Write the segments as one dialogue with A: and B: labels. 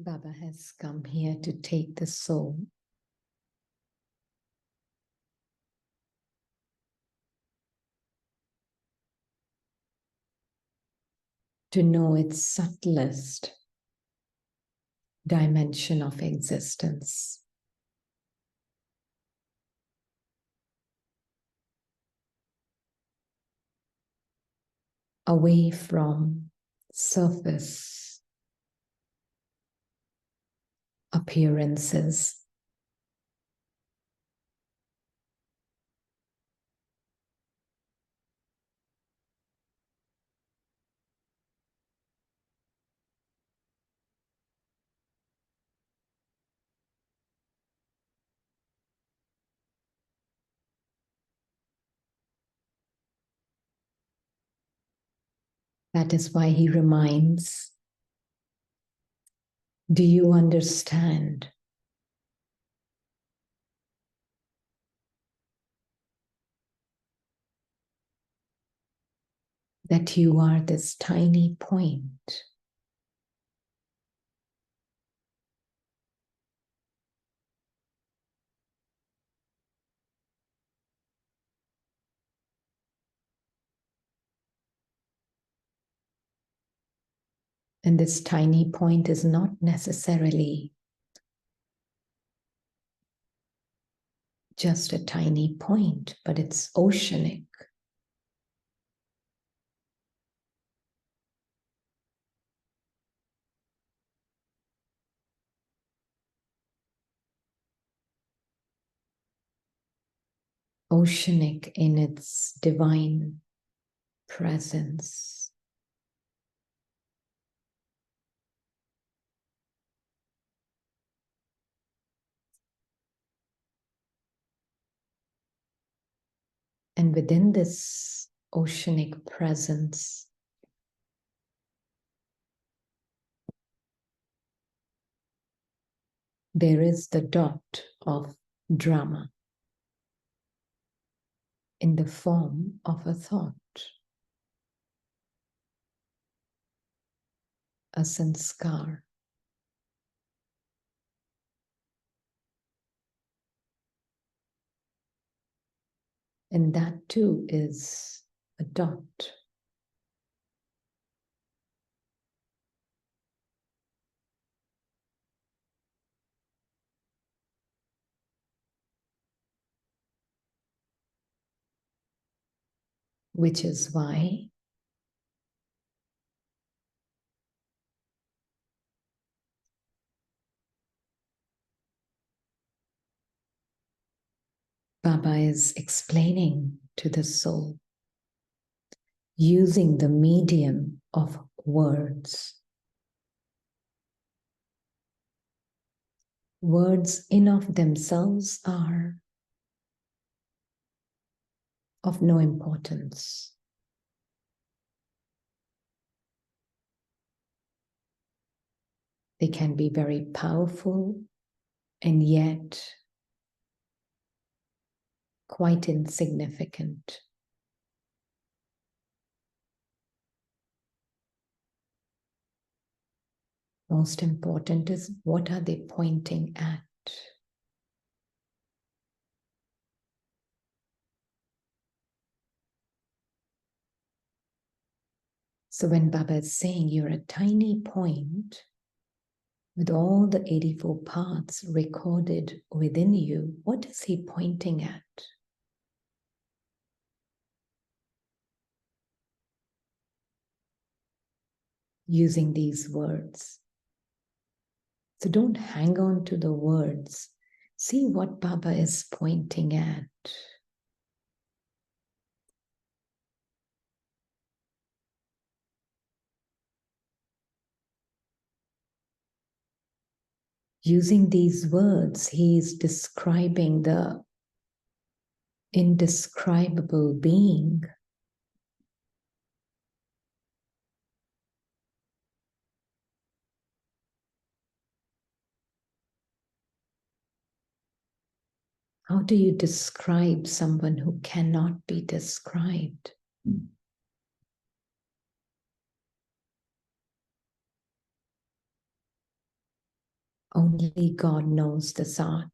A: Baba has come here to take the soul to know its subtlest dimension of existence. Away from surface appearances. That is why he reminds, do you understand that you are this tiny point and this tiny point is not necessarily just a tiny point, but it's oceanic. Oceanic in its divine presence. And within this oceanic presence, there is the dot of drama in the form of a thought, a sanskar. And that too is a dot. Which is why Baba is explaining to the soul using the medium of words. Words in of themselves are of no importance. They can be very powerful and yet quite insignificant. Most important is, what are they pointing at? So when Baba is saying you're a tiny point with all the 84 parts recorded within you, what is he pointing at? Using these words. So don't hang on to the words. See what Baba is pointing at. Using these words, he is describing the indescribable being. How do you describe someone who cannot be described? Only God knows this art.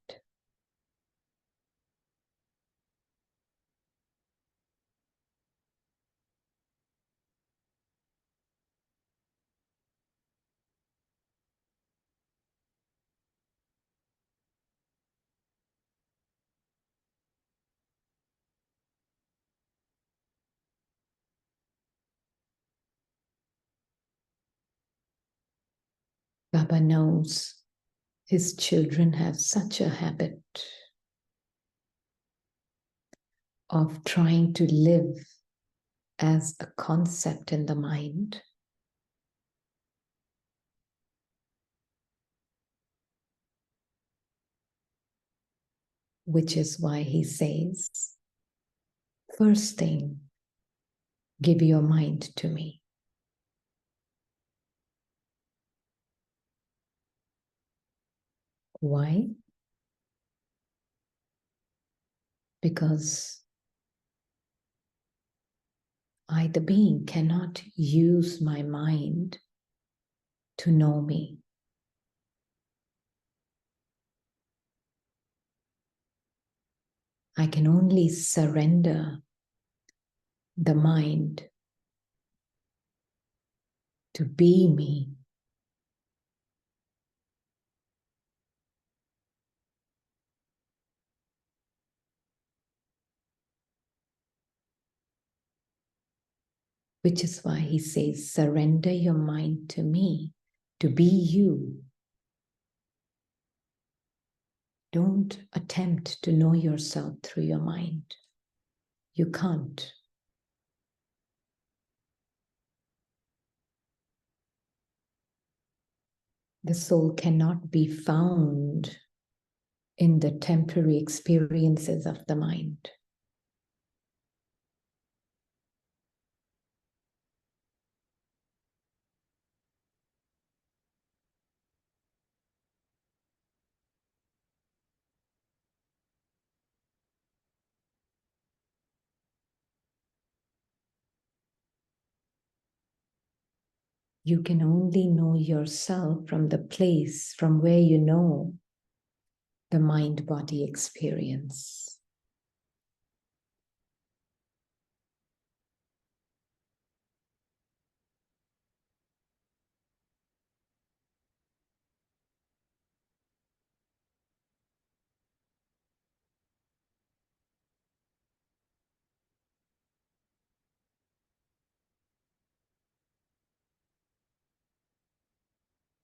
A: Baba knows his children have such a habit of trying to live as a concept in the mind, which is why he says, first thing, give your mind to me. Why? Because I, the being, cannot use my mind to know me. I can only surrender the mind to be me. Which is why he says, surrender your mind to me, to be you. Don't attempt to know yourself through your mind. You can't. The soul cannot be found in the temporary experiences of the mind. You can only know yourself from the place from where you know the mind-body experience.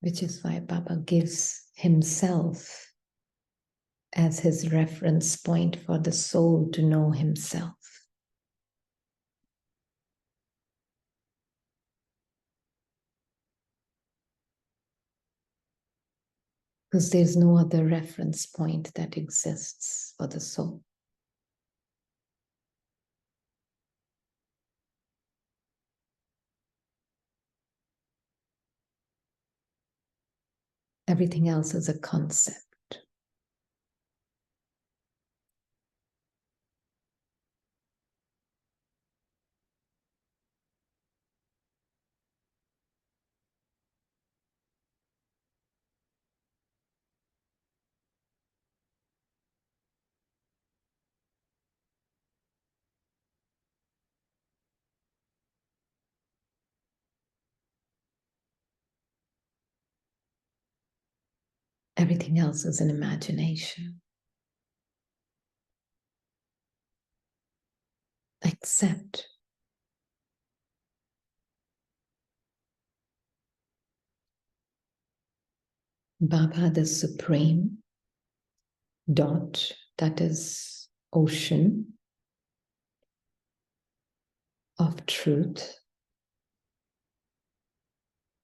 A: Which is why Baba gives himself as his reference point for the soul to know himself. Because there's no other reference point that exists for the soul. Everything else is a concept. Everything else is an imagination. Except Baba, the supreme dot, that is ocean of truth,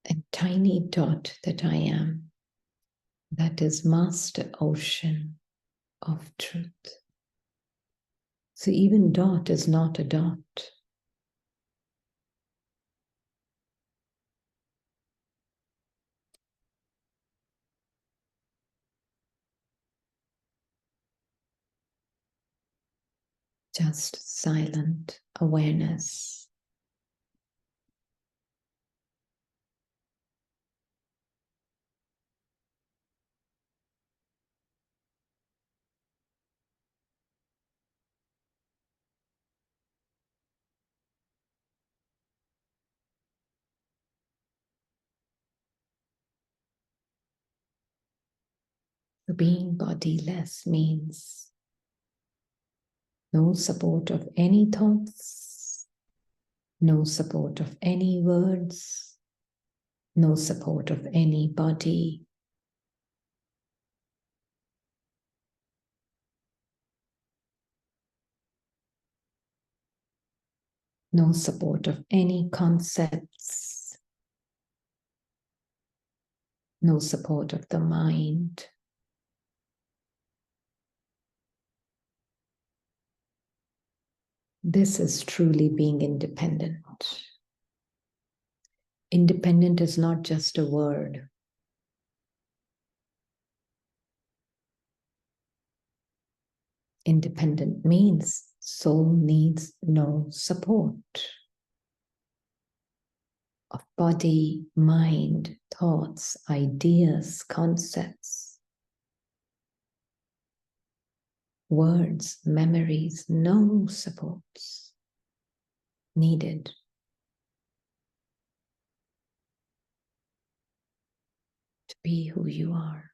A: and tiny dot that I am, that is master ocean of truth. So even dot is not a dot. Just silent awareness. Being bodiless means no support of any thoughts, no support of any words, no support of any body. No support of any concepts, no support of the mind. This is truly being independent. Independent is not just a word. Independent means soul needs no support of body, mind, thoughts, ideas, concepts, words, memories, no supports needed. To be who you are.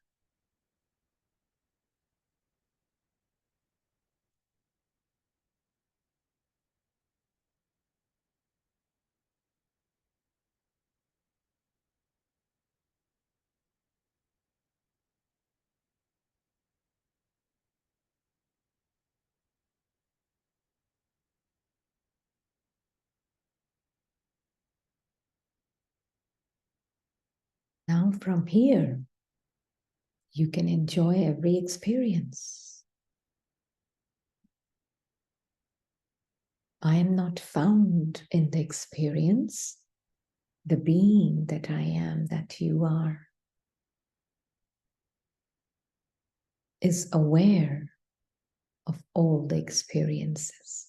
A: Now from here, you can enjoy every experience. I am not found in the experience. The being that I am, that you are, is aware of all the experiences.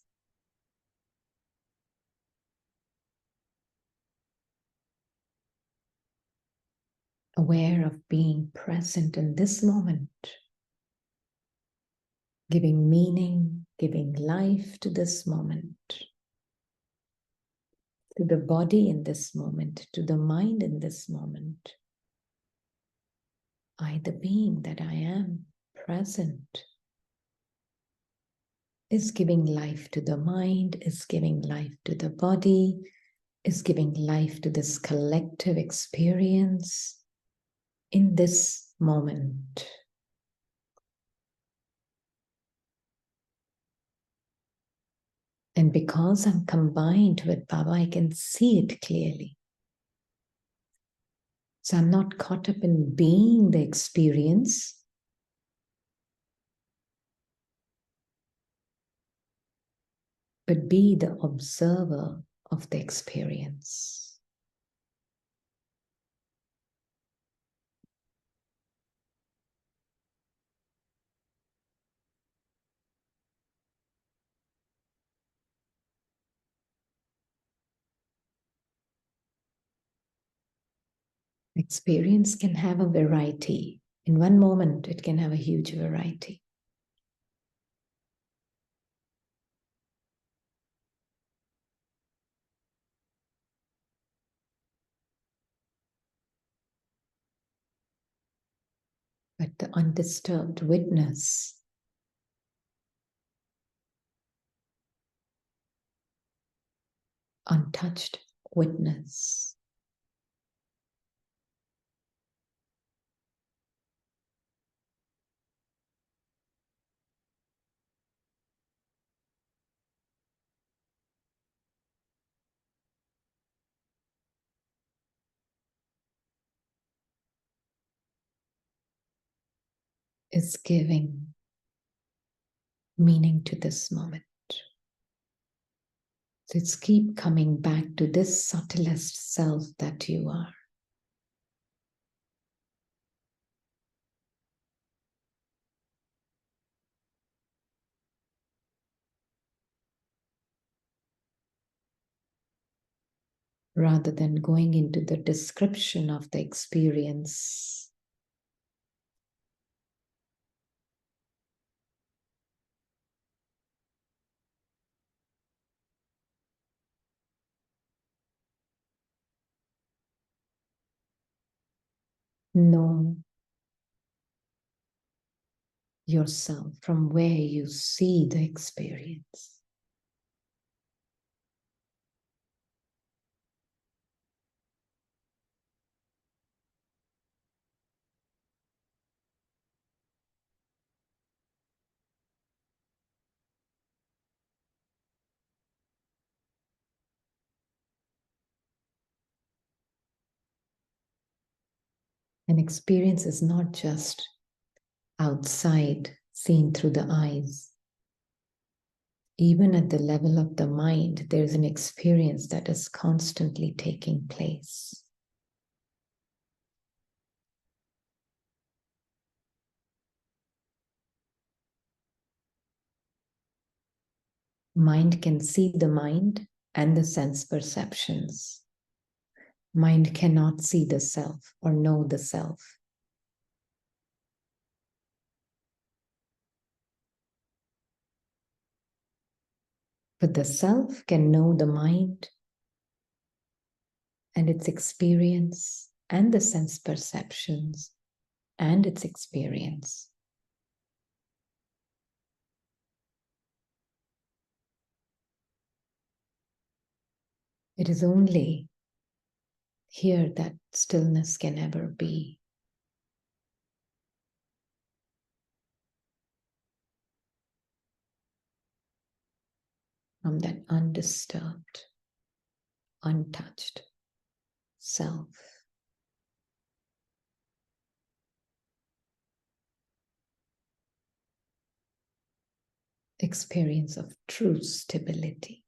A: Aware of being present in this moment, giving meaning, giving life to this moment, to the body in this moment, to the mind in this moment. I, the being that I am, present, is giving life to the mind, is giving life to the body, is giving life to this collective experience in this moment. And because I'm combined with Baba, I can see it clearly. So I'm not caught up in being the experience, but be the observer of the experience. Experience can have a variety. In one moment, it can have a huge variety. But the undisturbed witness, untouched witness, is giving meaning to this moment. So it's keep coming back to this subtlest self that you are. Rather than going into the description of the experience. No. yourself from where you see the experience. An experience is not just outside, seen through the eyes. Even at the level of the mind, there's an experience that is constantly taking place. Mind can see the mind and the sense perceptions. Mind cannot see the self or know the self. But the self can know the mind and its experience and the sense perceptions and its experience. It is only here that stillness can ever be. From that undisturbed, untouched self. Experience of true stability.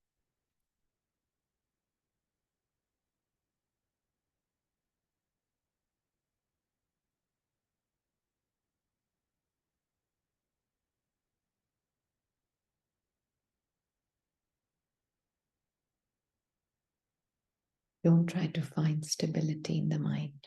A: Don't try to find stability in the mind.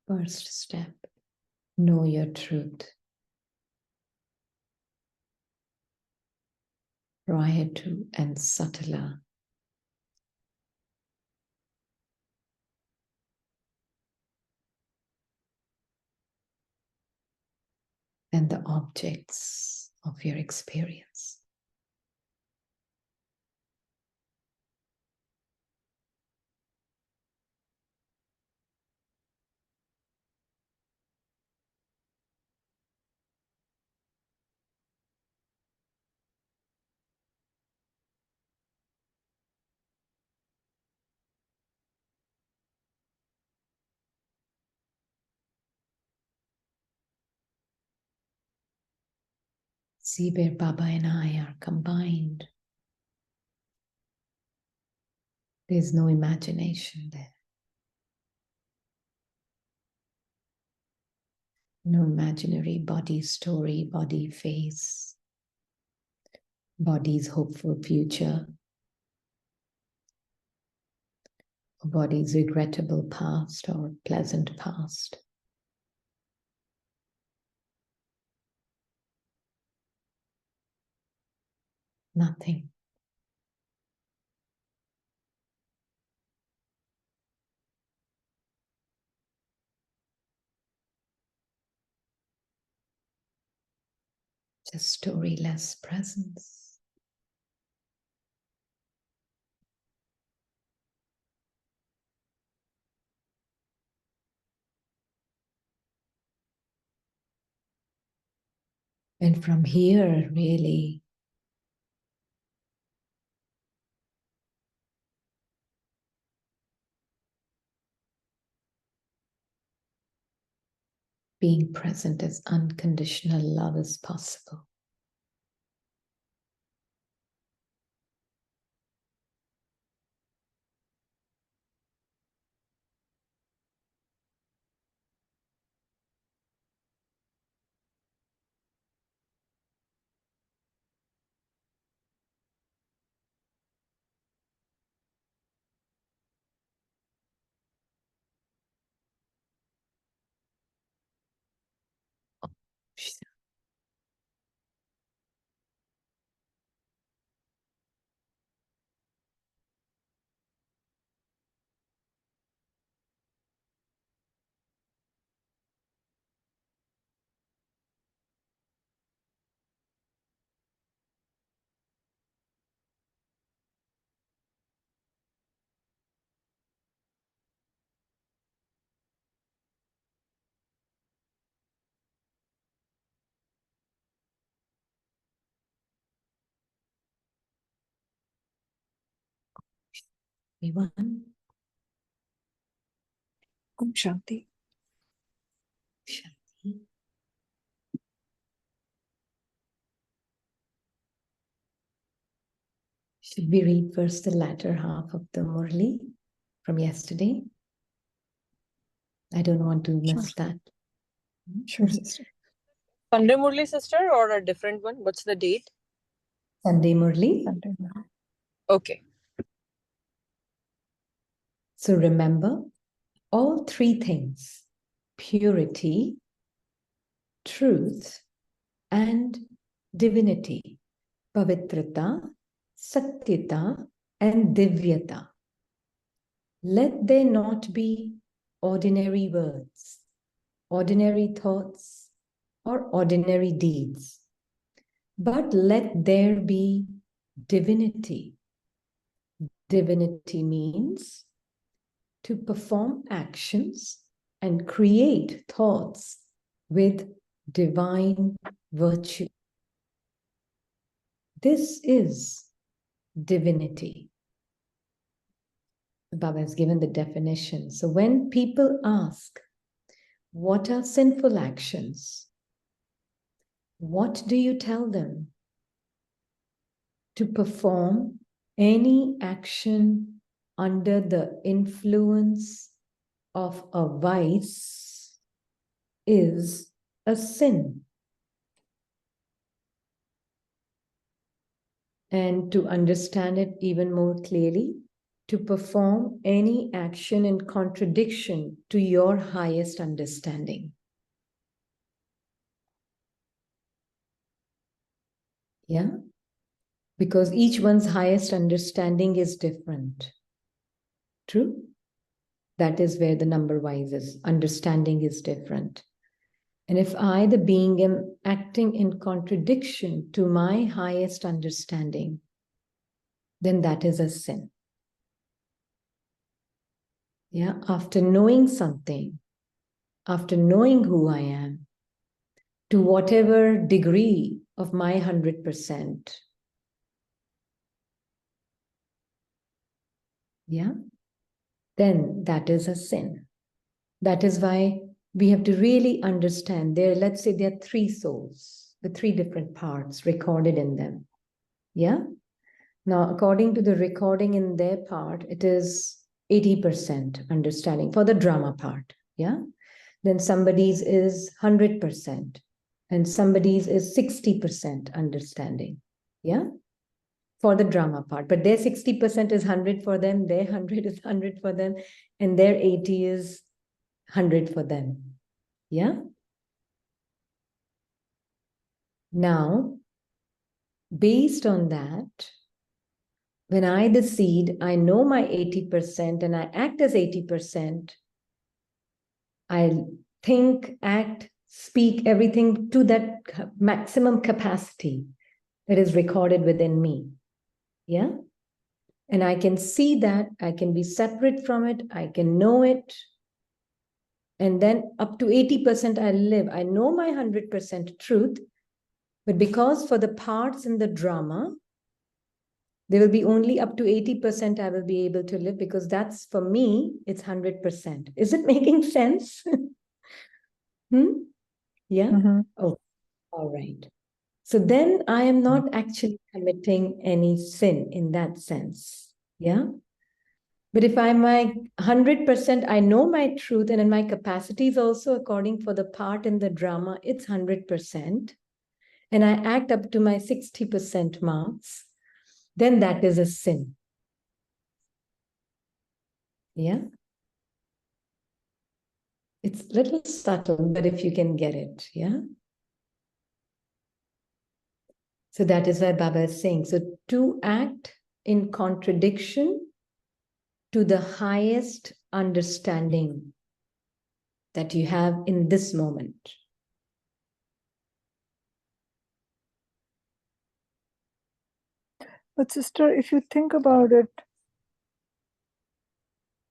A: First step, know your truth. Prior to and subtler. And the objects of your experience. See where Baba and I are combined. There's no imagination there. No imaginary body story, body face, body's hopeful future, body's regrettable past or pleasant past. Nothing. Just storyless presence. And from here, really, being present as unconditional love is possible. Everyone.
B: Om Shanti.
A: Shanti. Should we read first the latter half of the Murli from yesterday? I don't want to miss that.
B: Sure, sister. Sunday Murli, sister, or a different one? What's the date?
A: Sunday Murli.
B: Sunday Murli. Okay.
A: So remember all three things: purity, truth, and divinity. Pavitrata, Satyata, and Divyata. Let there not be ordinary words, ordinary thoughts, or ordinary deeds, but let there be divinity. Divinity means to perform actions and create thoughts with divine virtue. This is divinity. Baba has given the definition. So when people ask, what are sinful actions? What do you tell them? To perform any action under the influence of a vice is a sin. And to understand it even more clearly, to perform any action in contradiction to your highest understanding. Yeah? Because each one's highest understanding is different. True? That is where the number wise is. Understanding is different. And if I, the being, am acting in contradiction to my highest understanding, then that is a sin. Yeah, after knowing something, after knowing who I am, to whatever degree of my 100%, yeah, then that is a sin. That is why we have to really understand there, let's say there are three souls, the three different parts recorded in them. Yeah. Now, according to the recording in their part, it is 80% understanding for the drama part. Yeah. Then somebody's is 100% and somebody's is 60% understanding. Yeah. For the drama part, but their 60% is 100 for them, their 100 is 100 for them, and their 80 is 100 for them. Yeah. Now, based on that, when I, the seed, I know my 80% and I act as 80%, I think, act, speak everything to that maximum capacity that is recorded within me. Yeah. And I can see that, I can be separate from it, I can know it. And then up to 80% I live. I know my 100% truth, but because for the parts in the drama, there will be only up to 80% I will be able to live, because that's, for me, it's 100%. Is it making sense? Yeah?
B: Mm-hmm.
A: Oh, all right. So then I am not actually committing any sin in that sense. Yeah? But if I'm my 100%, I know my truth, and in my capacities also, according for the part in the drama, it's 100%, and I act up to my 60% marks, then that is a sin. Yeah? It's a little subtle, but if you can get it, yeah? So that is why Baba is saying, so to act in contradiction to the highest understanding that you have in this moment.
C: But sister, if you think about it,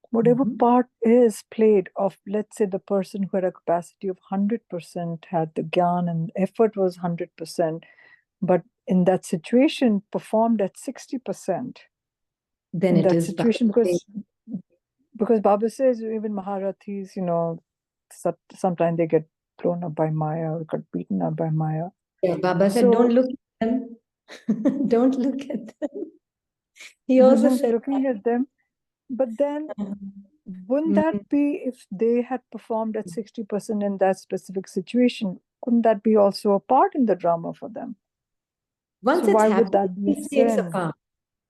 C: whatever part is played of, let's say, the person who had a capacity of 100%, had the gyan and effort was 100%, but in that situation performed at 60%.
A: Then
C: In
A: it
C: that
A: is
C: situation, because Baba says even Maharathis, sometimes they get thrown up by Maya or got beaten up by Maya.
A: Yeah, Baba said, don't look at them. Don't look at them. He
C: We're
A: also
C: not
A: said,
C: looking at them. But then, wouldn't that be, if they had performed at 60% in that specific situation, couldn't that be also a part in the drama for them?
A: once
C: So
A: it's
C: why would
A: happened,
C: that be a
A: it's a
C: sin?
A: part.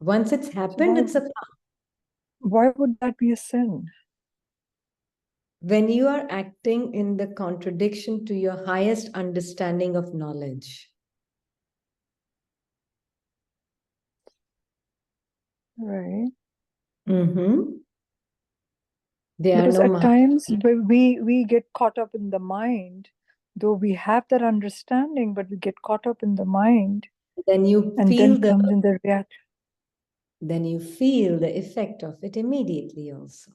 A: Once it's happened, it's a part.
C: Why would that be a sin?
A: When you are acting in the contradiction to your highest understanding of knowledge.
C: Right.
A: Because
C: at times we get caught up in the mind, though we have that understanding, but we get caught up in the mind.
A: Then you
C: and
A: feel
C: then comes in the reaction.
A: Then you feel the effect of it immediately also.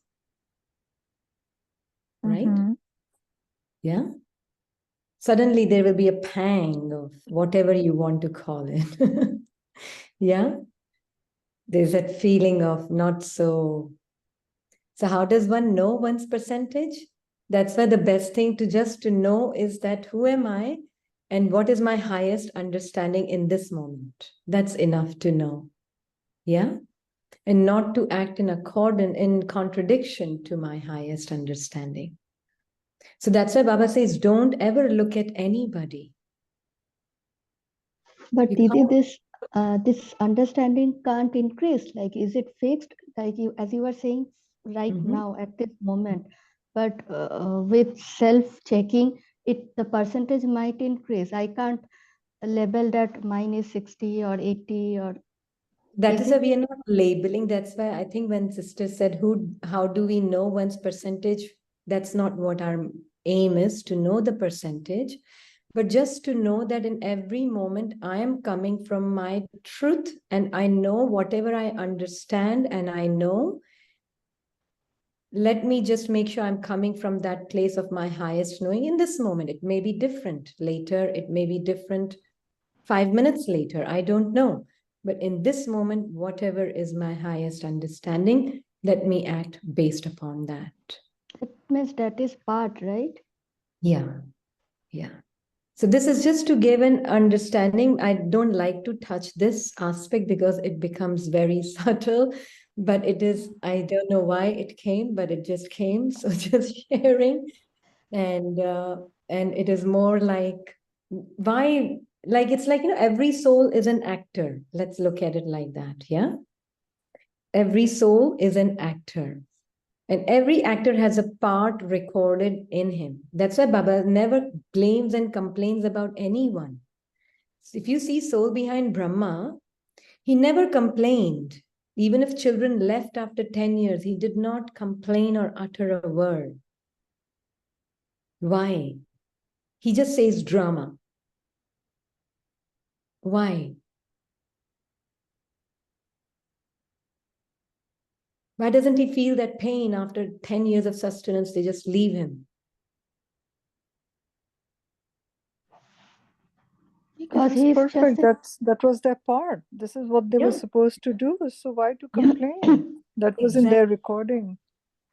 A: Right? Yeah? Suddenly there will be a pang of whatever you want to call it. Yeah? There's that feeling of not so. So how does one know one's percentage? That's why the best thing to know is that who am I and what is my highest understanding in this moment? That's enough to know. Yeah? And not to act in contradiction to my highest understanding. So that's why Baba says, don't ever look at anybody.
D: But Didi, this understanding can't increase. Like, is it fixed? Like as you were saying right now at this moment. But with self-checking, the percentage might increase. I can't label that mine is 60 or 80 or.
A: That is why we are not labeling. That's why I think when sister said, how do we know one's percentage? That's not what our aim is, to know the percentage, but just to know that in every moment I am coming from my truth and I know whatever I understand and I know. Let me just make sure I'm coming from that place of my highest knowing in this moment. It may be different later. It may be different 5 minutes later. I don't know. But in this moment, whatever is my highest understanding, let me act based upon that.
D: It means that is part, right?
A: Yeah. Yeah. So this is just to give an understanding. I don't like to touch this aspect because it becomes very subtle, but it is, I don't know why it came, but it just came. So just sharing. And it is more like, why, like, it's like, every soul is an actor. Let's look at it like that. Yeah. Every soul is an actor. And every actor has a part recorded in him. That's why Baba never blames and complains about anyone. If you see soul behind Brahma, he never complained. Even if children left after 10 years, he did not complain or utter a word. Why? He just says drama. Why? Why doesn't he feel that pain after 10 years of sustenance? They just leave him.
D: Because he's
C: perfect.
D: just
C: that was their part. This is what they were supposed to do. So why to complain?
A: Yeah.
C: That was in their recording.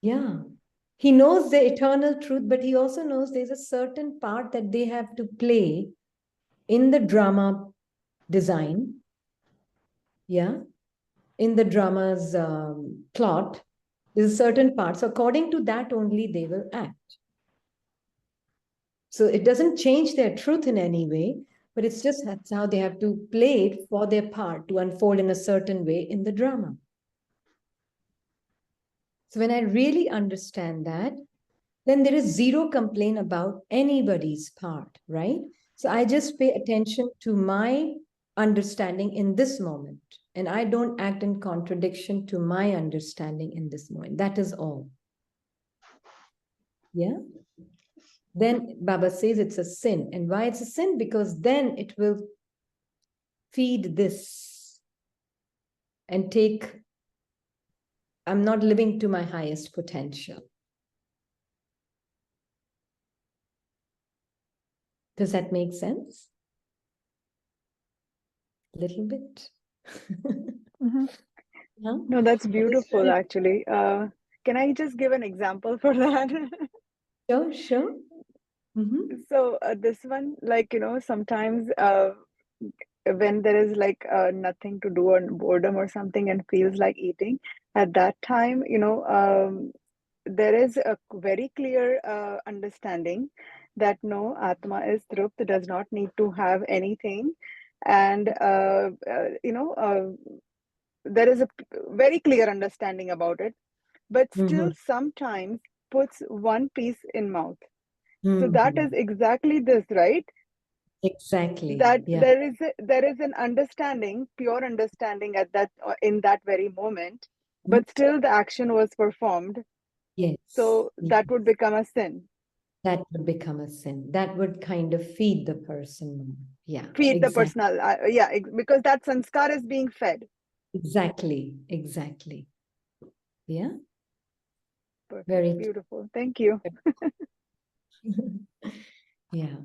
A: Yeah. He knows the eternal truth, but he also knows there's a certain part that they have to play in the drama design. Yeah. In the drama's plot, there's a certain part. So according to that only they will act. So it doesn't change their truth in any way, but it's just that's how they have to play it for their part to unfold in a certain way in the drama. So when I really understand that, then there is zero complaint about anybody's part, right? So I just pay attention to my understanding in this moment. And I don't act in contradiction to my understanding in this moment. That is all. Yeah. Then Baba says it's a sin. And why it's a sin? Because then it will feed this and take, I'm not living to my highest potential. Does that make sense? A little bit.
C: Mhm.
A: Yeah?
C: No, that's beautiful, actually. Can I just give an example for that?
A: Sure, sure. Mm-hmm.
C: So this one, like, sometimes when there is like nothing to do or boredom or something and feels like eating, at that time, there is a very clear understanding that no, Atma is Trupt, does not need to have anything. And, there is a very clear understanding about it, but still sometimes puts one piece in mouth. So that is exactly this, right?
A: Exactly.
C: That
A: Yeah.
C: there is an understanding, pure understanding at that in that very moment, but still the action was performed.
A: Yes.
C: So that would become a sin.
A: That would become a sin. That would kind of feed the person more. Yeah.
C: Feed the
A: Exactly.
C: personal, because that sanskar is being fed.
A: Exactly. Exactly. Yeah.
C: Perfect.
A: Very
C: Beautiful. Thank you.
A: yeah.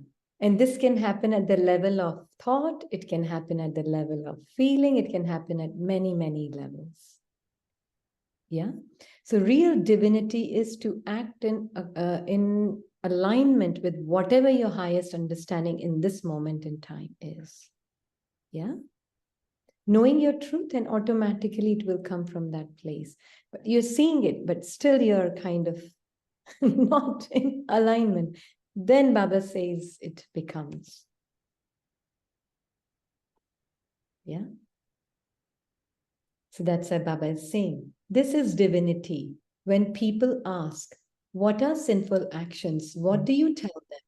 A: And this can happen at the level of thought. It can happen at the level of feeling. It can happen at many, many levels. Yeah. So real divinity is to act in alignment with whatever your highest understanding in this moment in time is. Yeah. Knowing your truth, and automatically it will come from that place. But you're seeing it, but still you're kind of not in alignment. Then Baba says it becomes. Yeah. So that's why Baba is saying, this is divinity. When people ask, what are sinful actions? What do you tell them?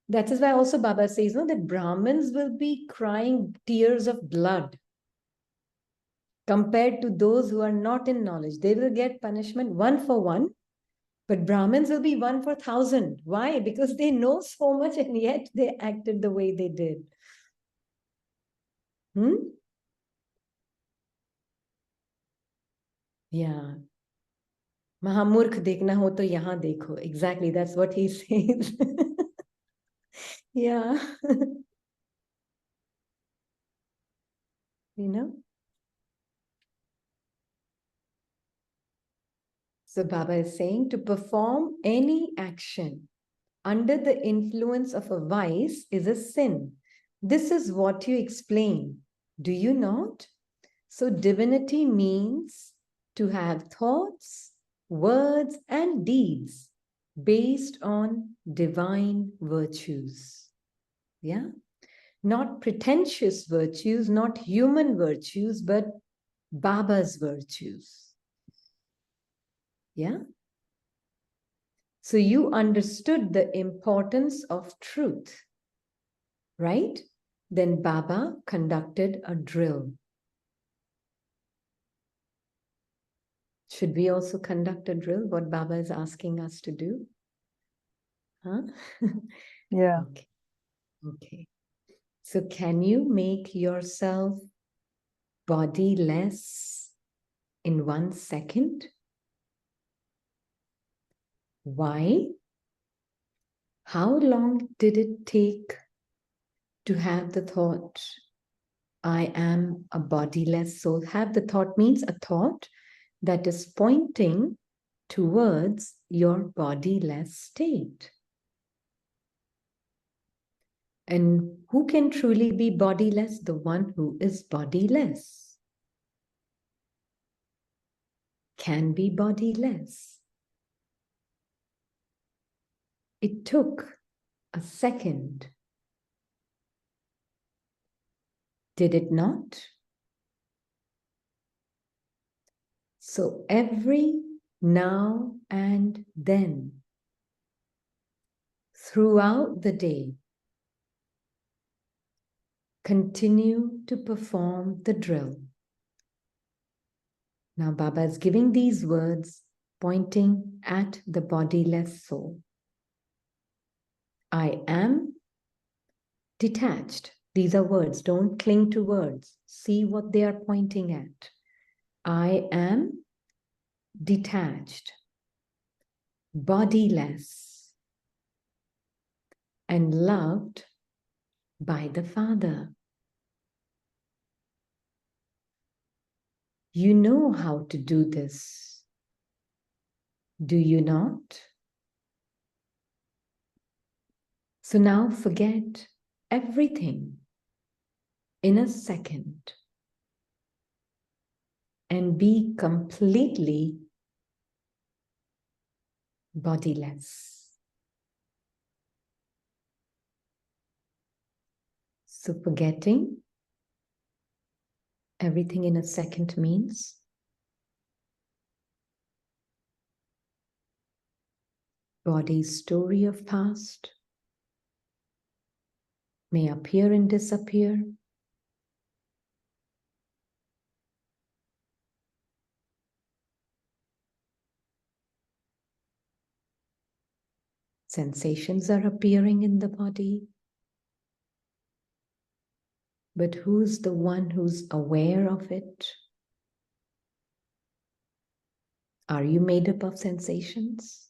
A: That is why also Baba says, no, that Brahmins will be crying tears of blood compared to those who are not in knowledge. They will get punishment 1 for 1, but Brahmins will be 1 for 1,000. Why? Because they know so much and yet they acted the way they did. Yeah. Mahamurkh देखना हो तो यहाँ देखो. Exactly, that's what he says. Yeah. You know? So Baba is saying to perform any action under the influence of a vice is a sin. This is what you explain. Do you not? So divinity means to have thoughts, words, and deeds based on divine virtues. Yeah? Not pretentious virtues, not human virtues, but Baba's virtues. Yeah? So you understood the importance of truth, right? Then Baba conducted a drill. Should we also conduct a drill? What Baba is asking us to do? Huh?
C: Yeah.
A: Okay. Okay. So can you make yourself bodiless in 1 second? Why? How long did it take to have the thought, I am a bodiless soul? Have the thought means a thought that is pointing towards your bodiless state. And who can truly be bodiless? The one who is bodiless can be bodiless. It took a second. Did it not? So every now and then, throughout the day, continue to perform the drill. Now Baba is giving these words pointing at the bodiless soul. I am detached. These are words. Don't cling to words. See what they are pointing at. I am detached, bodiless, and loved by the Father. You know how to do this, do you not? So now forget everything in a second and be completely bodiless. So forgetting everything in a second means body's story of past may appear and disappear. Sensations are appearing in the body. But who's the one who's aware of it? Are you made up of sensations?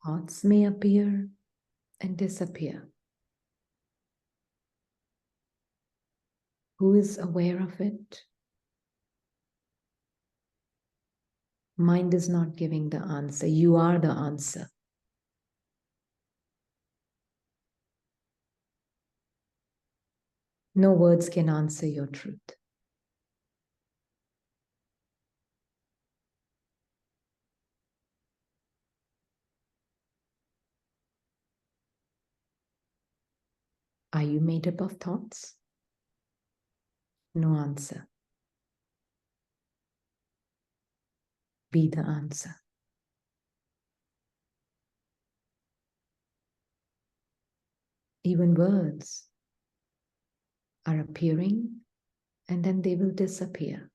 A: Thoughts may appear and disappear. Who is aware of it? Mind is not giving the answer. You are the answer. No words can answer your truth. Are you made up of thoughts? No answer. Be the answer. Even words are appearing and then they will disappear.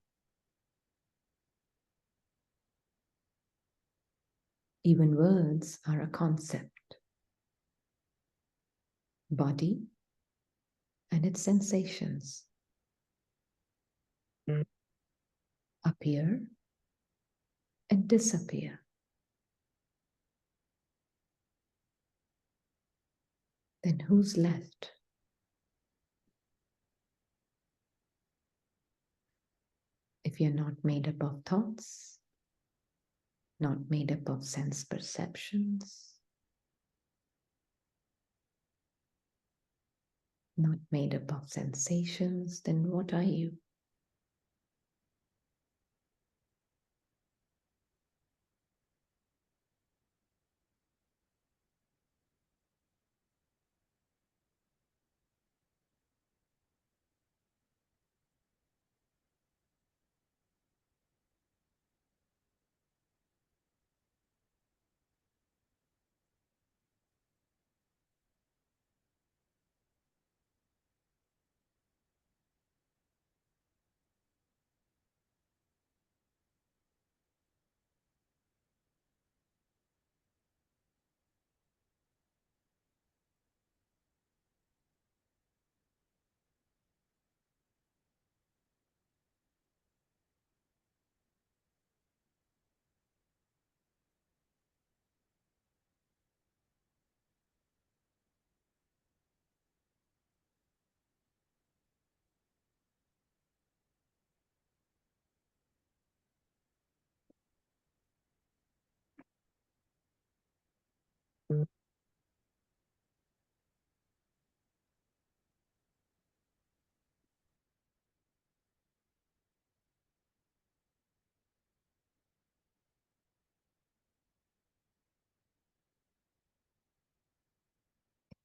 A: Even words are a concept. Body and its sensations appear and disappear. Then who's left? If you're not made up of thoughts, not made up of sense perceptions, not made up of sensations, then what are you?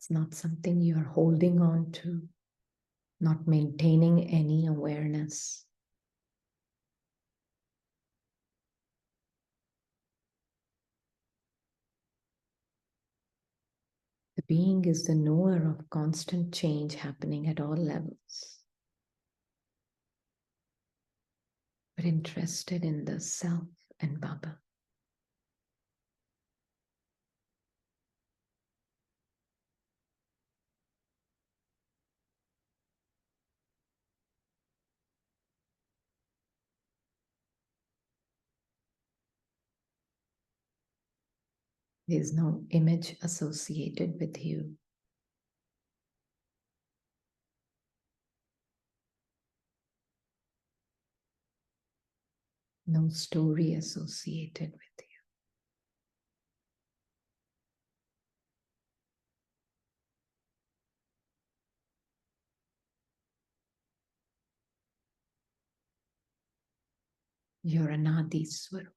A: It's not something you're holding on to, not maintaining any awareness. The being is the knower of constant change happening at all levels, but interested in the self and Baba. There's no image associated with you. No story associated with you. You're Anadi Swarup.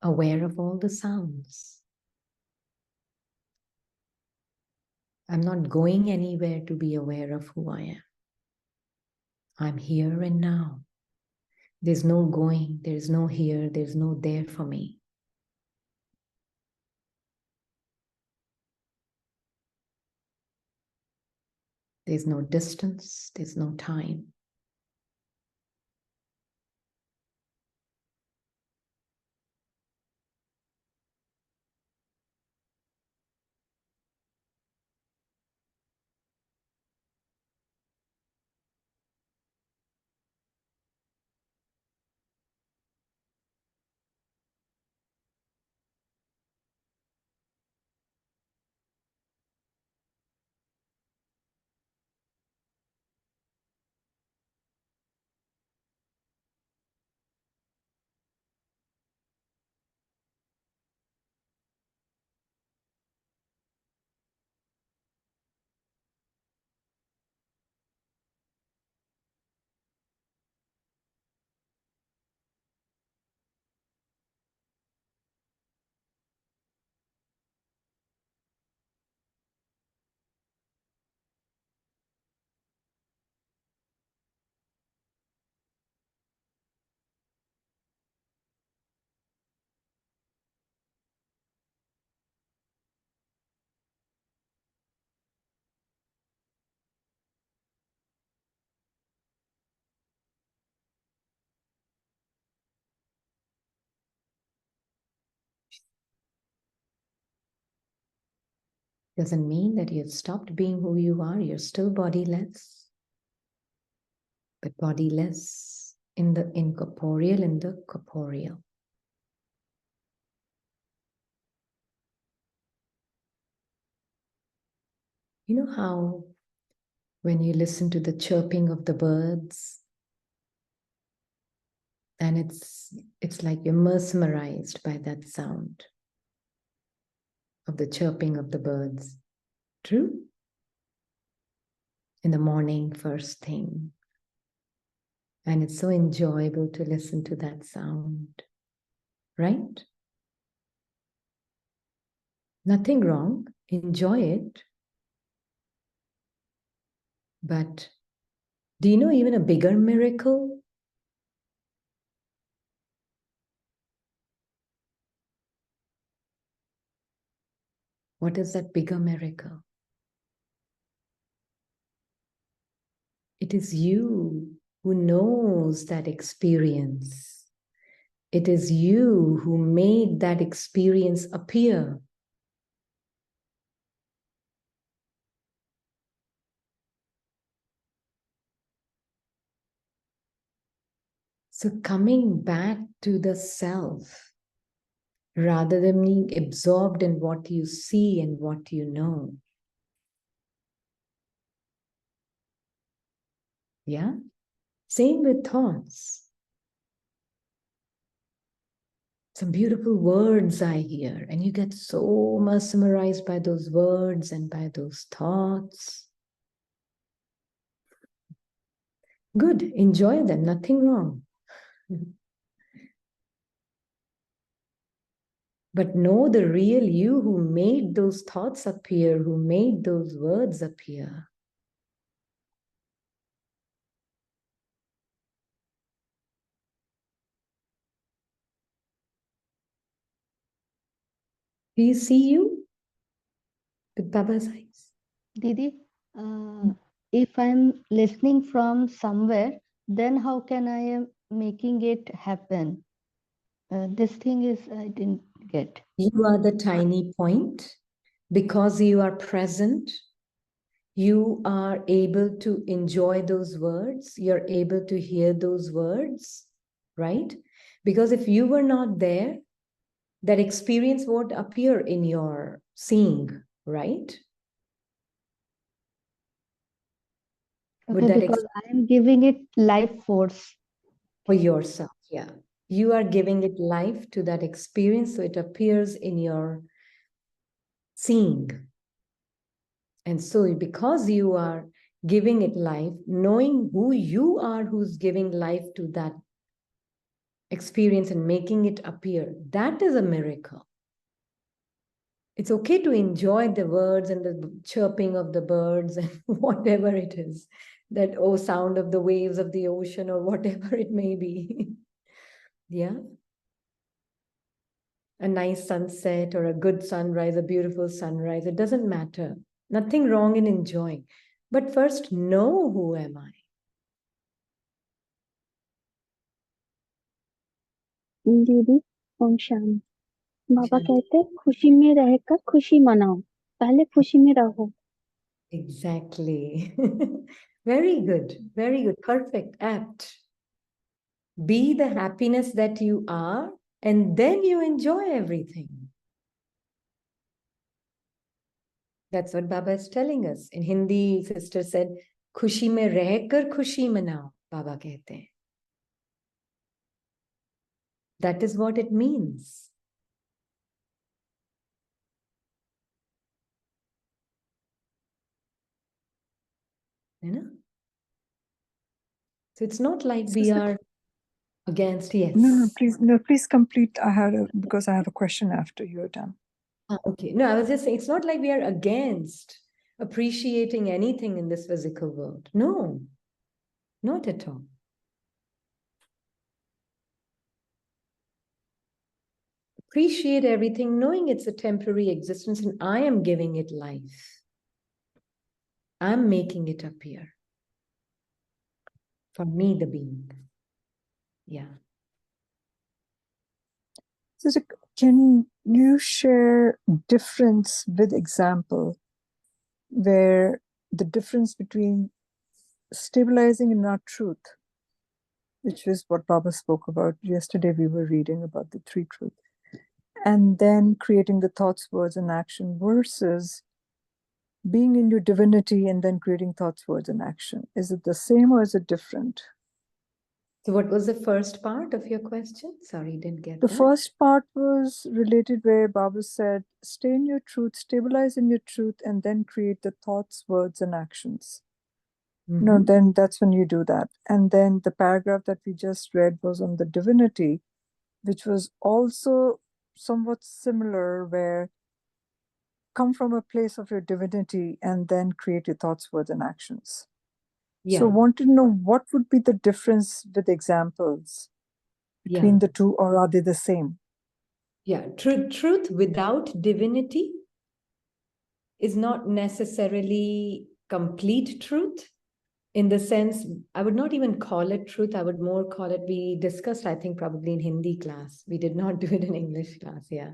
A: Aware of all the sounds. I'm not going anywhere to be aware of who I am. I'm here and now. There's no going, there's no here, there's no there for me. There's no distance, there's no time. Doesn't mean that you've stopped being who you are. You're still bodiless, but bodiless in the incorporeal, in the corporeal. You know how when you listen to the chirping of the birds, and it's like you're mesmerized by that sound of the chirping of the birds. True? In the morning, first thing. And it's so enjoyable to listen to that sound. Right? Nothing wrong. Enjoy it. But do you know even a bigger miracle? What is that bigger miracle? It is you who knows that experience. It is you who made that experience appear. So coming back to the self, rather than being absorbed in what you see and what you know. Yeah? Same with thoughts. some beautiful words I hear, and you get so mesmerized by those words and by those thoughts. Good, enjoy them, nothing wrong. But know the real you who made those thoughts appear, who made those words appear. Do you see you with Baba's eyes?
D: Didi, if I'm listening from somewhere, then how can I am making it happen? This thing is I didn't get.
A: You are the tiny point. Because you are present, you are able to enjoy those words. You're able to hear those words, right? Because if you were not there, that experience won't appear in your seeing, right?
D: Okay, because I am giving it life force.
A: For yourself, yeah. You are giving it life to that experience, so it appears in your seeing. And so because you are giving it life, knowing who you are, who's giving life to that experience and making it appear, that is a miracle. It's okay to enjoy the words and the chirping of the birds and whatever it is, that sound of the waves of the ocean or whatever it may be. Yeah. A nice sunset or a good sunrise, a beautiful sunrise, it doesn't matter. Nothing wrong in enjoying. But first, know who am I?
E: दीदी ओम शांति बाबा कहते हैं खुशी में रहकर खुशी मनाओ पहले खुशी में रहो
A: Exactly. Very good. Very good. Perfect. Apt. Be the happiness that you are, and then you enjoy everything. That's what Baba is telling us. In Hindi, sister said, "Khushi mein rehkar khushi manao," Baba kehte hain. That is what it means. You know? So it's not like we are against, yes.
C: No, please complete. Because I have a question after you're done.
A: Okay. No, I was just saying, it's not like we are against appreciating anything in this physical world. No, not at all. Appreciate everything, knowing it's a temporary existence and I am giving it life. I'm making it appear. For me, the being. Yeah.
C: So can you share difference with example where the difference between stabilizing in our truth, which is what Baba spoke about yesterday, we were reading about the three truths, and then creating the thoughts, words, and action versus being in your divinity and then creating thoughts, words, and action. Is it the same or is it different?
A: So what was the first part of your question? Sorry, didn't get
C: The
A: that.
C: first part was related where Baba said, stay in your truth, stabilize in your truth, and then create the thoughts, words, and actions. No, then that's when you do that. And then the paragraph that we just read was on the divinity, which was also somewhat similar, where come from a place of your divinity and then create your thoughts, words, and actions.
A: Yeah.
C: So want to know what would be the difference with examples between the two, or are they the same?
A: Yeah, truth without divinity is not necessarily complete truth. In the sense, I would not even call it truth. I would more call it, we discussed, I think, probably in Hindi class. We did not do it in English class, yeah.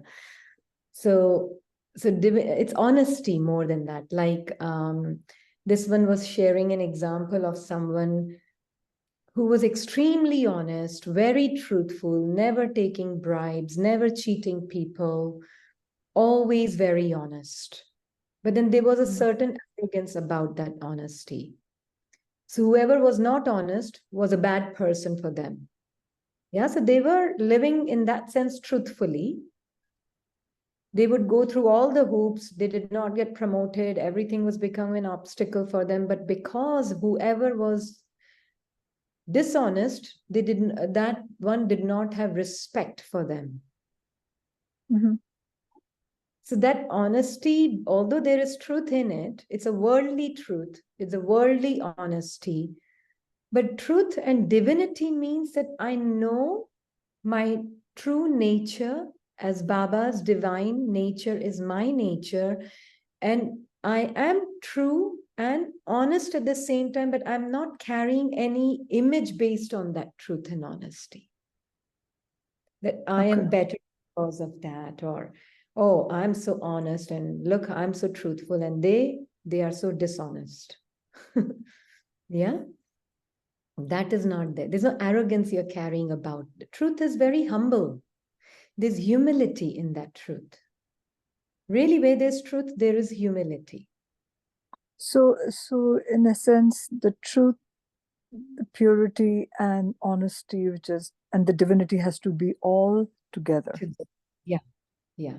A: So it's honesty more than that. Like this one was sharing an example of someone who was extremely honest, very truthful, never taking bribes, never cheating people, always very honest. But then there was a certain arrogance about that honesty. So whoever was not honest was a bad person for them. Yeah, so they were living in that sense truthfully. They would go through all the hoops. They did not get promoted. Everything was becoming an obstacle for them. But because whoever was dishonest, they didn't, that one did not have respect for them.
C: Mm-hmm.
A: So that honesty, although there is truth in it, it's a worldly truth. It's a worldly honesty. But truth and divinity means that I know my true nature as Baba's divine nature is my nature. And I am true and honest at the same time, but I'm not carrying any image based on that truth and honesty. That I am better because of that, or, oh, I'm so honest and look, I'm so truthful, and they are so dishonest. Yeah. That is not there. There's no arrogance you're carrying about. The truth is very humble. There's humility in that truth. Really, where there's truth, there is humility.
C: So in a sense, the truth, the purity and honesty, and the divinity has to be all together.
A: Yeah, yeah,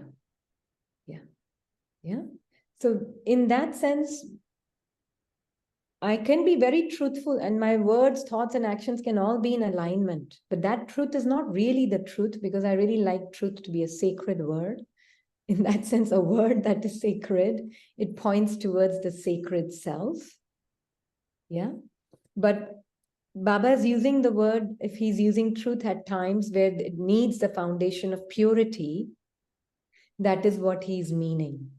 A: yeah, yeah. So in that sense, I can be very truthful and my words, thoughts, and actions can all be in alignment. But that truth is not really the truth, because I really like truth to be a sacred word. In that sense, a word that is sacred, it points towards the sacred self. Yeah. But Baba is using the word, if he's using truth at times where it needs the foundation of purity, that is what he's meaning.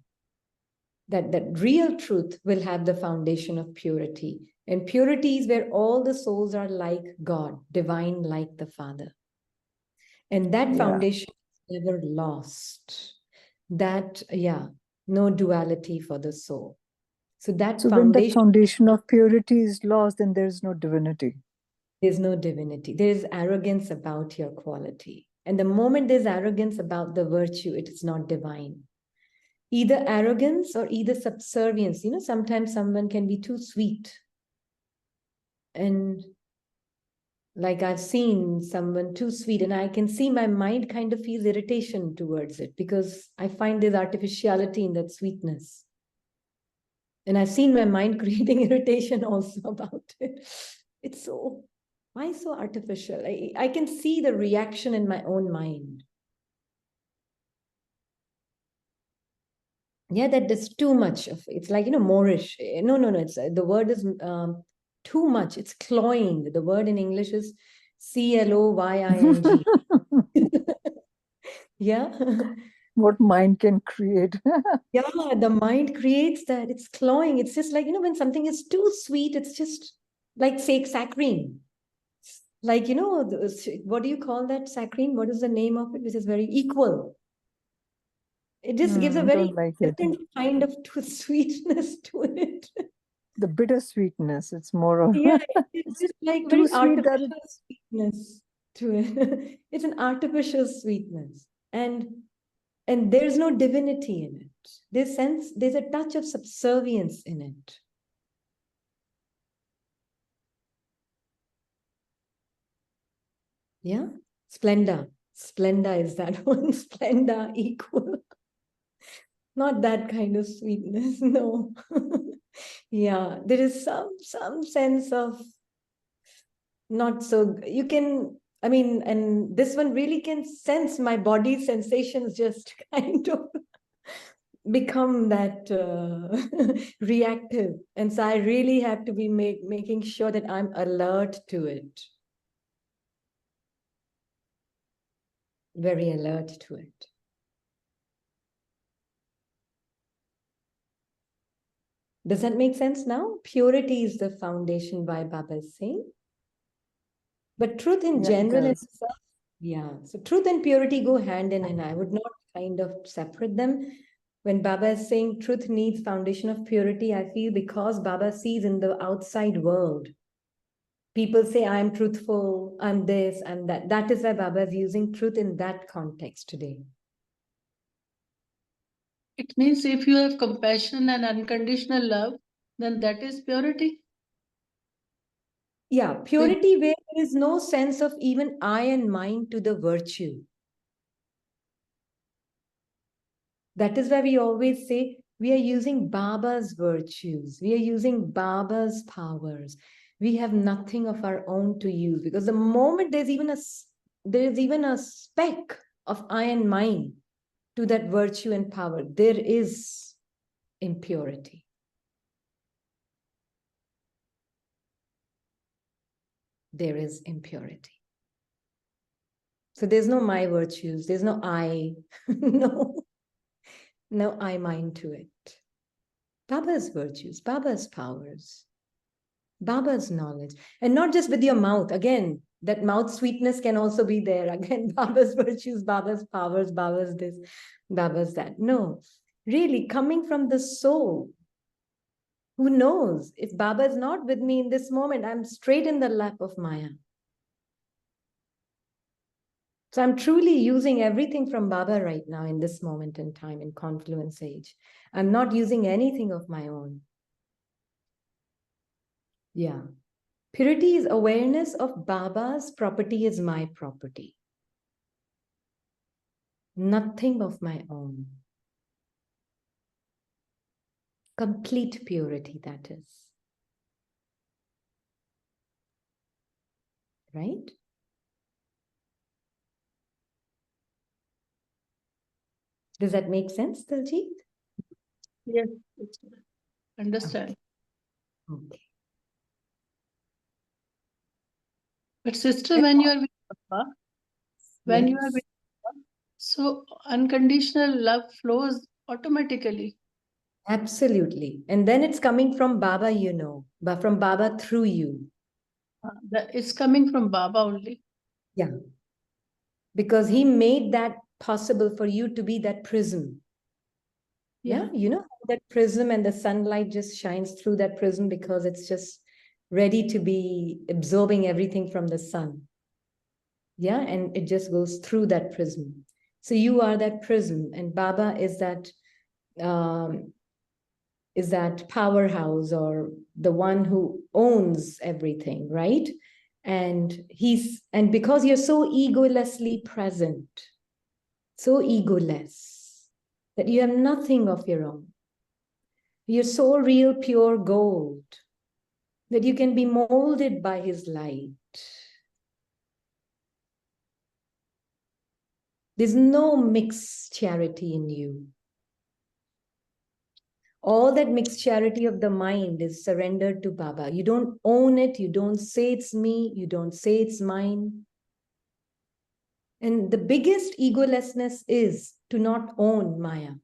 A: That real truth will have the foundation of purity. And purity is where all the souls are like God, divine like the Father. And that foundation is never lost. That, no duality for the soul. So that
C: So when the foundation of purity is lost, then there's no divinity.
A: There's no divinity. There is arrogance about your quality. And the moment there's arrogance about the virtue, it is not divine. Either arrogance or either subservience. You know, sometimes someone can be too sweet. And like I've seen someone too sweet, and I can see my mind kind of feels irritation towards it because I find there's artificiality in that sweetness. And I've seen my mind creating irritation also about it. It's so, why so artificial? I can see the reaction in my own mind. Yeah, that there's too much of it's like, Moorish. No, it's the word is too much. It's cloying. The word in English is cloying. Yeah.
C: What mind can create.
A: Yeah, the mind creates that. It's cloying. It's just like, when something is too sweet, it's just like, say, saccharine. Like, what do you call that saccharine? What is the name of it? Which is very equal. It just gives a very different kind of sweetness to it.
C: The bittersweetness, it's more of
A: it's just like very artificial sweetness to it. It's an artificial sweetness. And there's no divinity in it. There's a touch of subservience in it. Yeah. Splendor is that one. Splendor, equal. Not that kind of sweetness, no. Yeah, there is some sense of not so, you can, and this one really can sense my body's sensations just kind of become that reactive. And so I really have to be making sure that I'm alert to it. Very alert to it. Does that make sense now? Purity is the foundation, why Baba is saying. But truth in general itself, so truth and purity go hand in hand. I would not kind of separate them. When Baba is saying truth needs foundation of purity, I feel because Baba sees in the outside world, people say, I'm truthful, I'm this, I'm that. That is why Baba is using truth in that context today.
F: It means if you have compassion and unconditional love, then that is purity.
A: Yeah, purity where there is no sense of even I and mine to the virtue. That is why we always say we are using Baba's virtues. We are using Baba's powers. We have nothing of our own to use, because the moment there's even a speck of I and mine to that virtue and power, there is impurity. There is impurity. So there's no my virtues, there's no I, no I mind to it. Baba's virtues, Baba's powers, Baba's knowledge. And not just with your mouth. Again, that mouth sweetness can also be there. Again, Baba's virtues, Baba's powers, Baba's this, Baba's that. No, really coming from the soul. Who knows? If Baba is not with me in this moment, I'm straight in the lap of Maya. So I'm truly using everything from Baba right now in this moment in time, in confluence age. I'm not using anything of my own. Yeah. Purity is awareness of Baba's property is my property. Nothing of my own. Complete purity, that is. Right? Does that make sense, Daljit?
F: Yes, understand.
A: Okay.
F: But sister, when you are with Baba, when you are
A: Yes.
F: with Baba, so unconditional love flows automatically.
A: Absolutely. And then it's coming from Baba, but from Baba through you.
F: It's coming from Baba only.
A: Yeah. Because he made that possible for you to be that prism. Yeah. You know, that prism and the sunlight just shines through that prism because it's just ready to be absorbing everything from the sun. Yeah. And it just goes through that prism. So you are that prism, and Baba is that powerhouse, or the one who owns everything, right? And because you're so egolessly present, so egoless, that you have nothing of your own. You're so real, pure gold, that you can be molded by his light. There's no mixed charity in you. All that mixed charity of the mind is surrendered to Baba. You don't own it. You don't say it's me. You don't say it's mine. And the biggest egolessness is to not own Maya.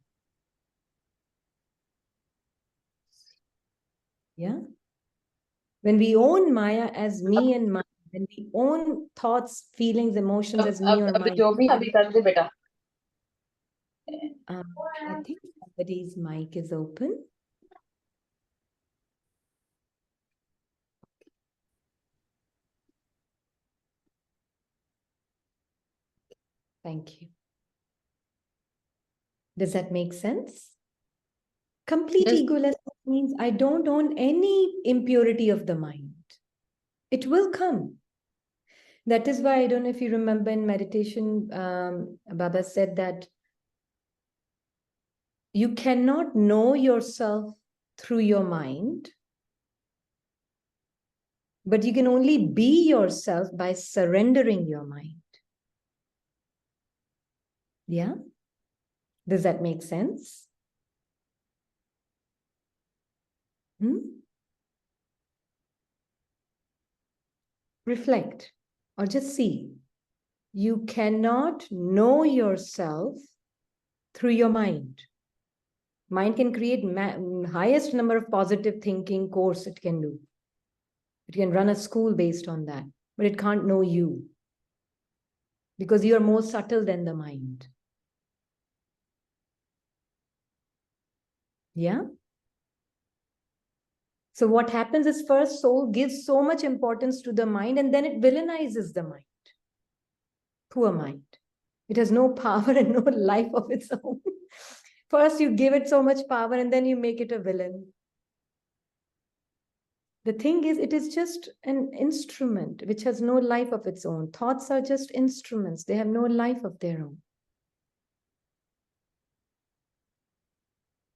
A: Yeah. When we own Maya as me and mine, when we own thoughts, feelings, emotions as me or mine, I think somebody's mic is open. Thank you. Does that make sense? Complete
F: Yes.
A: egolessness means I don't own any impurity of the mind. It will come. That is why, I don't know if you remember in meditation, Baba said that you cannot know yourself through your mind, but you can only be yourself by surrendering your mind. Yeah? Does that make sense? Reflect or just see. You cannot know yourself through your mind. Mind can create highest number of positive thinking course it can do. It can run a school based on that, but it can't know you because you are more subtle than the mind. Yeah? So what happens is, first soul gives so much importance to the mind, and then it villainizes the mind. Poor mind. It has no power and no life of its own. First you give it so much power and then you make it a villain. The thing is, it is just an instrument which has no life of its own. Thoughts are just instruments. They have no life of their own.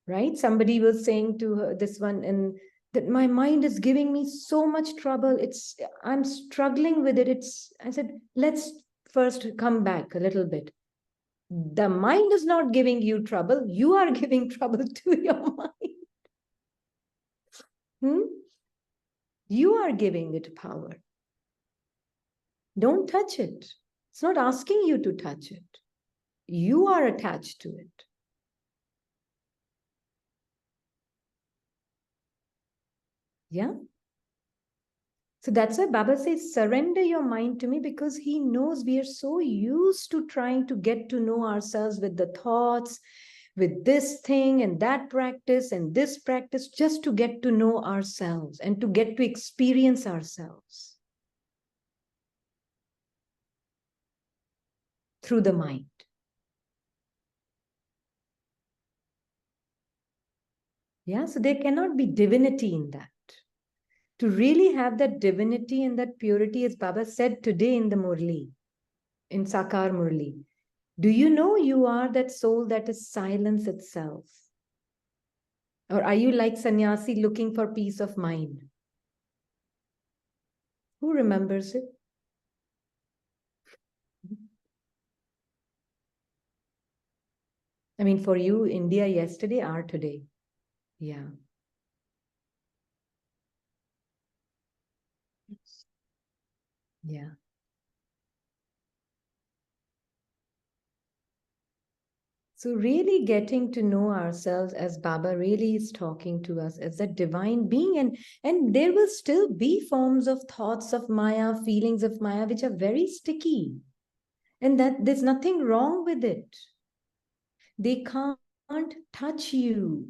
A: Right? Somebody was saying to her, this one, and that my mind is giving me so much trouble. I'm struggling with it. I said, let's first come back a little bit. The mind is not giving you trouble. You are giving trouble to your mind. You are giving it power. Don't touch it. It's not asking you to touch it. You are attached to it. Yeah? So that's why Baba says, surrender your mind to me, because he knows we are so used to trying to get to know ourselves with the thoughts, with this thing and that practice and this practice, just to get to know ourselves and to get to experience ourselves through the mind. Yeah, so there cannot be divinity in that. To really have that divinity and that purity, as Baba said today in the Murli, in Sakar Murli, do you know you are that soul that is silence itself? Or are you like sannyasi looking for peace of mind? Who remembers it? I mean, for you, India yesterday or today? Yeah. Yeah. So really getting to know ourselves, as Baba really is talking to us, as that divine being, and there will still be forms of thoughts of Maya, feelings of Maya, which are very sticky. And that there's nothing wrong with it. They can't touch you.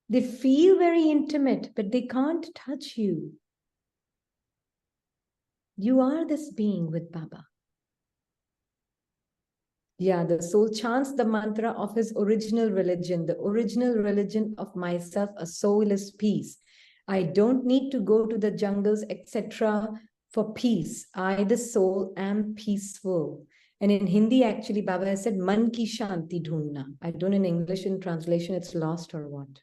A: They feel very intimate, but they can't touch you. You are this being with Baba. Yeah, the soul chants the mantra of his original religion, the original religion of myself, a soul is peace. I don't need to go to the jungles, etc. for peace. I, the soul, am peaceful. And in Hindi, actually, Baba has said, Man ki shanti dhoondna. I don't know in English, in translation, it's lost or what.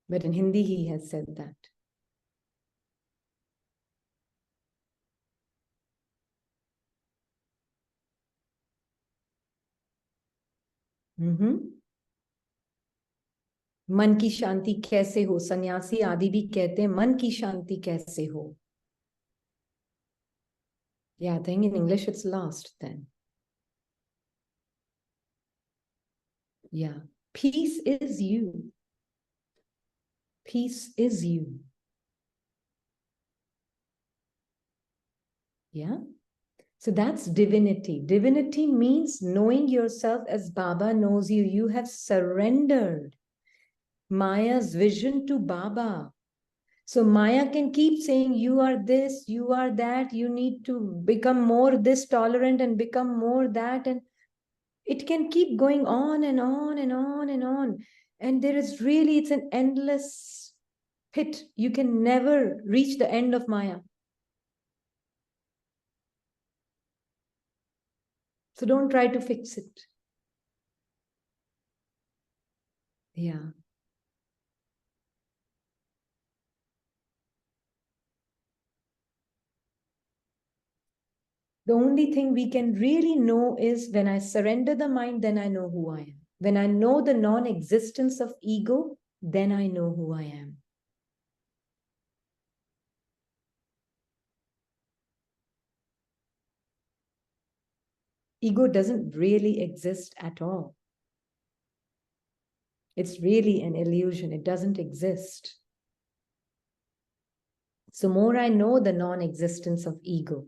A: But in Hindi, he has said that. मन की शांति कैसे हो, सन्यासी आदि भी कहते हैं मन की शांति कैसे हो. Yeah, I think in English it's lost then. Yeah, peace is you. Peace is you. Yeah. So that's divinity. Divinity means knowing yourself as Baba knows you. You have surrendered Maya's vision to Baba. So Maya can keep saying, you are this, you are that, you need to become more this tolerant and become more that. And it can keep going on and on and on and on. And there is really, it's an endless pit. You can never reach the end of Maya. So don't try to fix it. Yeah. The only thing we can really know is when I surrender the mind, then I know who I am. When I know the non-existence of ego, then I know who I am. Ego doesn't really exist at all. It's really an illusion. It doesn't exist. So more I know the non-existence of ego,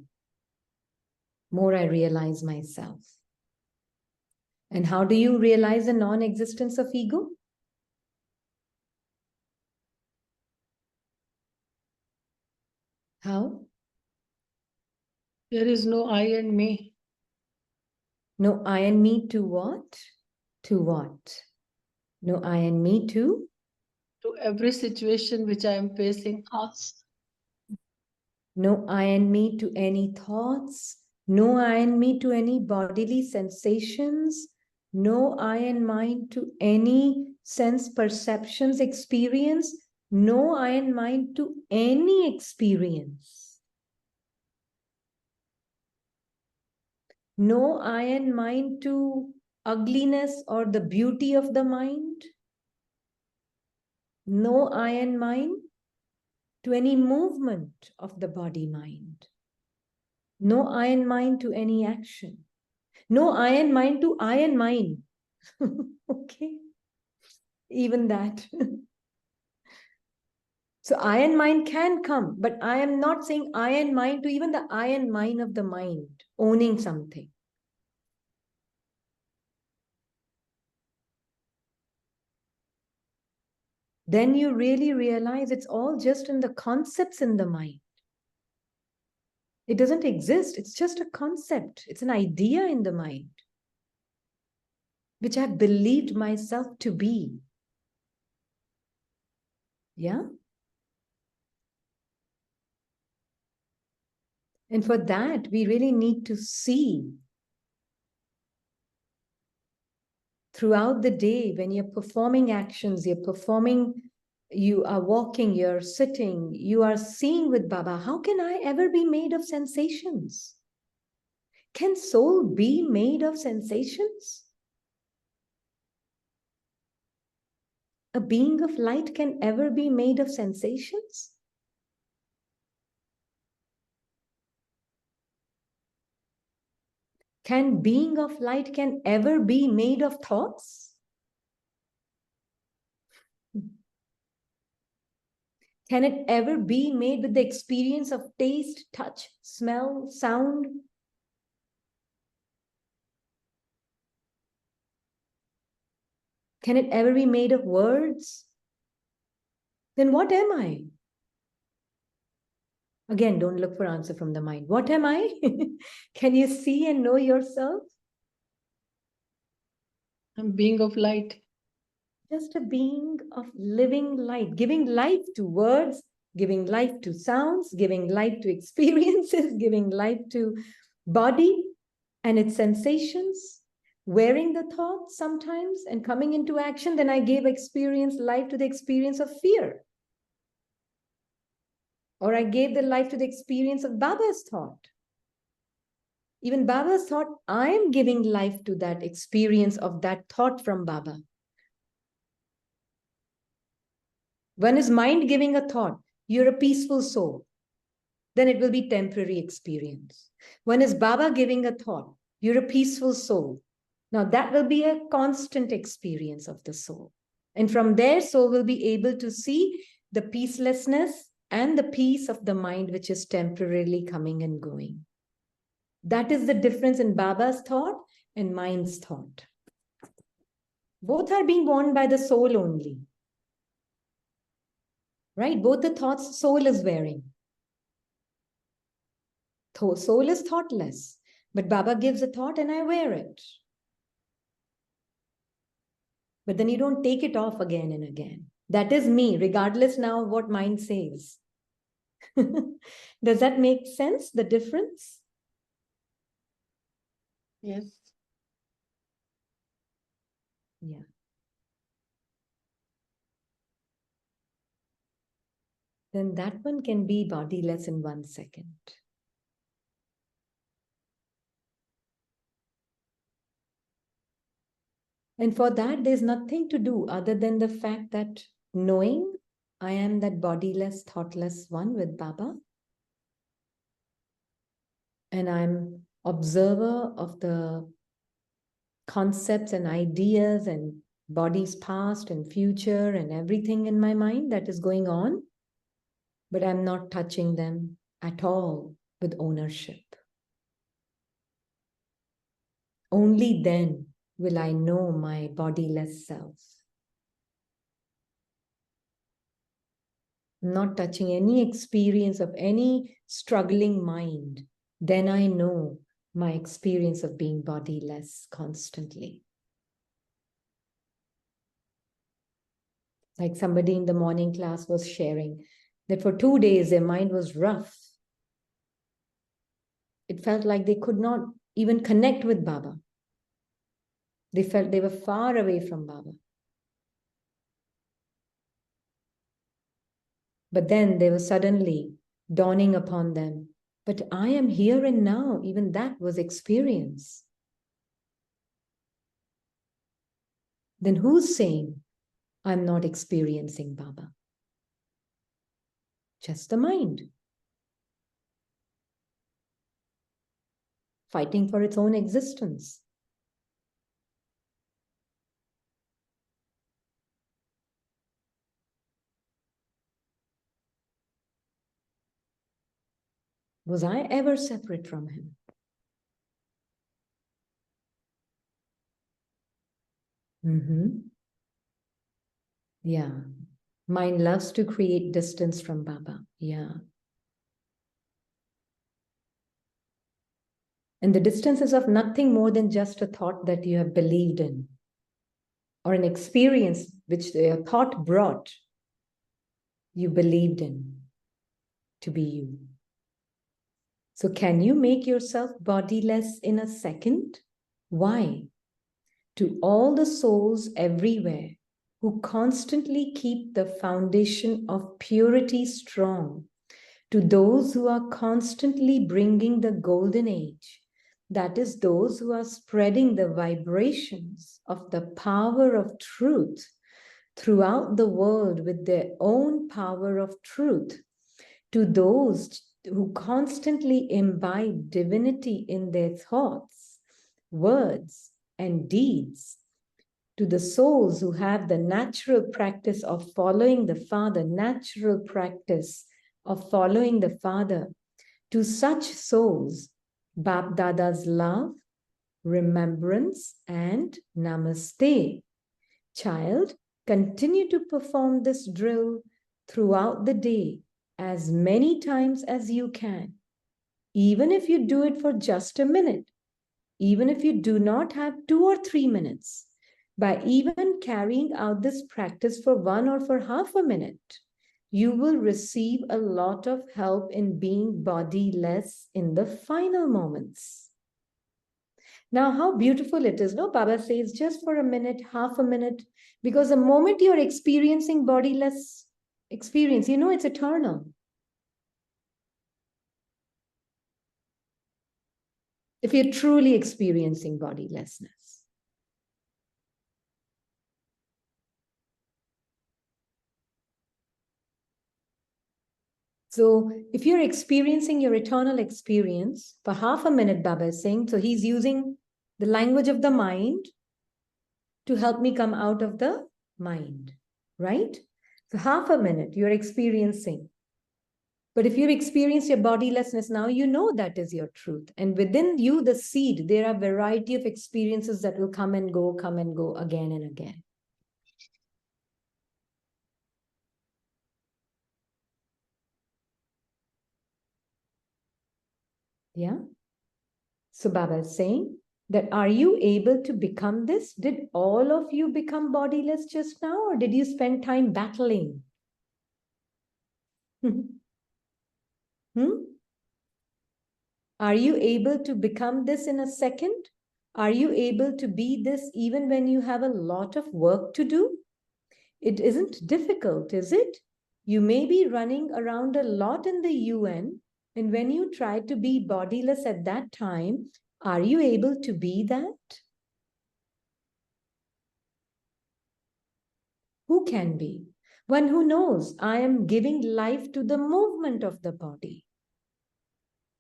A: more I realize myself. And how do you realize the non-existence of ego? How?
F: There is no I and me.
A: No I and me to what? To what? No I and me to?
F: to every situation which I am facing.
A: No I and me to any thoughts. No I and me to any bodily sensations. No I and mind to any sense perceptions experience. No I and mind to any experience. No I and mind to ugliness or the beauty of the mind. No I and mind to any movement of the body mind. No I and mind to any action. No I and mind to I and mine. Okay, even that. So I and mind can come, but I am not saying I and mine to even the I and mine of the mind, owning something. Then you really realize it's all just in the concepts in the mind. It doesn't exist. It's just a concept. It's an idea in the mind, which I've believed myself to be. Yeah? And for that, we really need to see throughout the day when you're performing actions, you are walking, you're sitting, you are seeing with Baba, how can I ever be made of sensations? Can soul be made of sensations? A being of light can ever be made of sensations? Can being of light can ever be made of thoughts? Can it ever be made with the experience of taste, touch, smell, sound? Can it ever be made of words? Then what am I? Again, don't look for answer from the mind. What am I? Can you see and know yourself?
F: I'm being of light.
A: Just a being of living light, giving life to words, giving life to sounds, giving life to experiences, giving life to body and its sensations, wearing the thoughts sometimes and coming into action. Then I gave life to the experience of fear. Or I gave the life to the experience of Baba's thought. Even Baba's thought, I am giving life to that experience of that thought from Baba. When is mind giving a thought? You're a peaceful soul. Then it will be temporary experience. When is Baba giving a thought? You're a peaceful soul. Now that will be a constant experience of the soul. And from there, soul will be able to see the peacelessness and the peace of the mind, which is temporarily coming and going. That is the difference in Baba's thought and mind's thought. Both are being worn by the soul only. Right? Both the thoughts soul is wearing. Soul is thoughtless, but Baba gives a thought and I wear it. But then you don't take it off again and again. That is me, regardless now of what mind says. Does that make sense, the difference?
F: Yes.
A: Yeah. Then that one can be bodiless in 1 second. And for that, there's nothing to do other than the fact that knowing I am that bodiless, thoughtless one with Baba. And I'm observer of the concepts and ideas and bodies past and future and everything in my mind that is going on. But I'm not touching them at all with ownership. Only then will I know my bodiless self. Not touching any experience of any struggling mind, then I know my experience of being bodiless constantly. Like somebody in the morning class was sharing that for 2 days their mind was rough. It felt like they could not even connect with Baba. They felt they were far away from Baba. But then they were suddenly dawning upon them, but I am here and now. Even that was experience. Then who's saying I'm not experiencing Baba? Just the mind, fighting for its own existence. Was I ever separate from him? Yeah. Mind loves to create distance from Baba. Yeah. And the distance is of nothing more than just a thought that you have believed in, or an experience which the thought brought, you believed in to be you. So can you make yourself bodiless in a second? Why? To all the souls everywhere who constantly keep the foundation of purity strong, to those who are constantly bringing the golden age, that is, those who are spreading the vibrations of the power of truth throughout the world with their own power of truth, to those who constantly imbibe divinity in their thoughts, words, and deeds, to the souls who have the natural practice of following the Father, natural practice of following the Father, to such souls, Bap Dada's love, remembrance, and namaste. Child, continue to perform this drill throughout the day as many times as you can. Even if you do it for just a minute, even if you do not have 2 or 3 minutes, by even carrying out this practice for 1 or for half a minute, you will receive a lot of help in being bodiless in the final moments. Now, how beautiful it is, no? Baba says just for a minute, half a minute, because the moment you're experiencing bodiless experience, you know it's eternal. If you're truly experiencing bodilessness. So if you're experiencing your eternal experience for half a minute, Baba is saying, so he's using the language of the mind to help me come out of the mind, right? So half a minute you're experiencing. But if you've experienced your bodilessness now, you know that is your truth. And within you, the seed, there are a variety of experiences that will come and go again and again. Yeah? So Baba is saying that, are you able to become this? Did all of you become bodiless just now, or did you spend time battling? Are you able to become this in a second? Are you able to be this even when you have a lot of work to do? It isn't difficult, is it? You may be running around a lot in the UN, and when you try to be bodiless at that time, are you able to be that? Who can be? One who knows I am giving life to the movement of the body.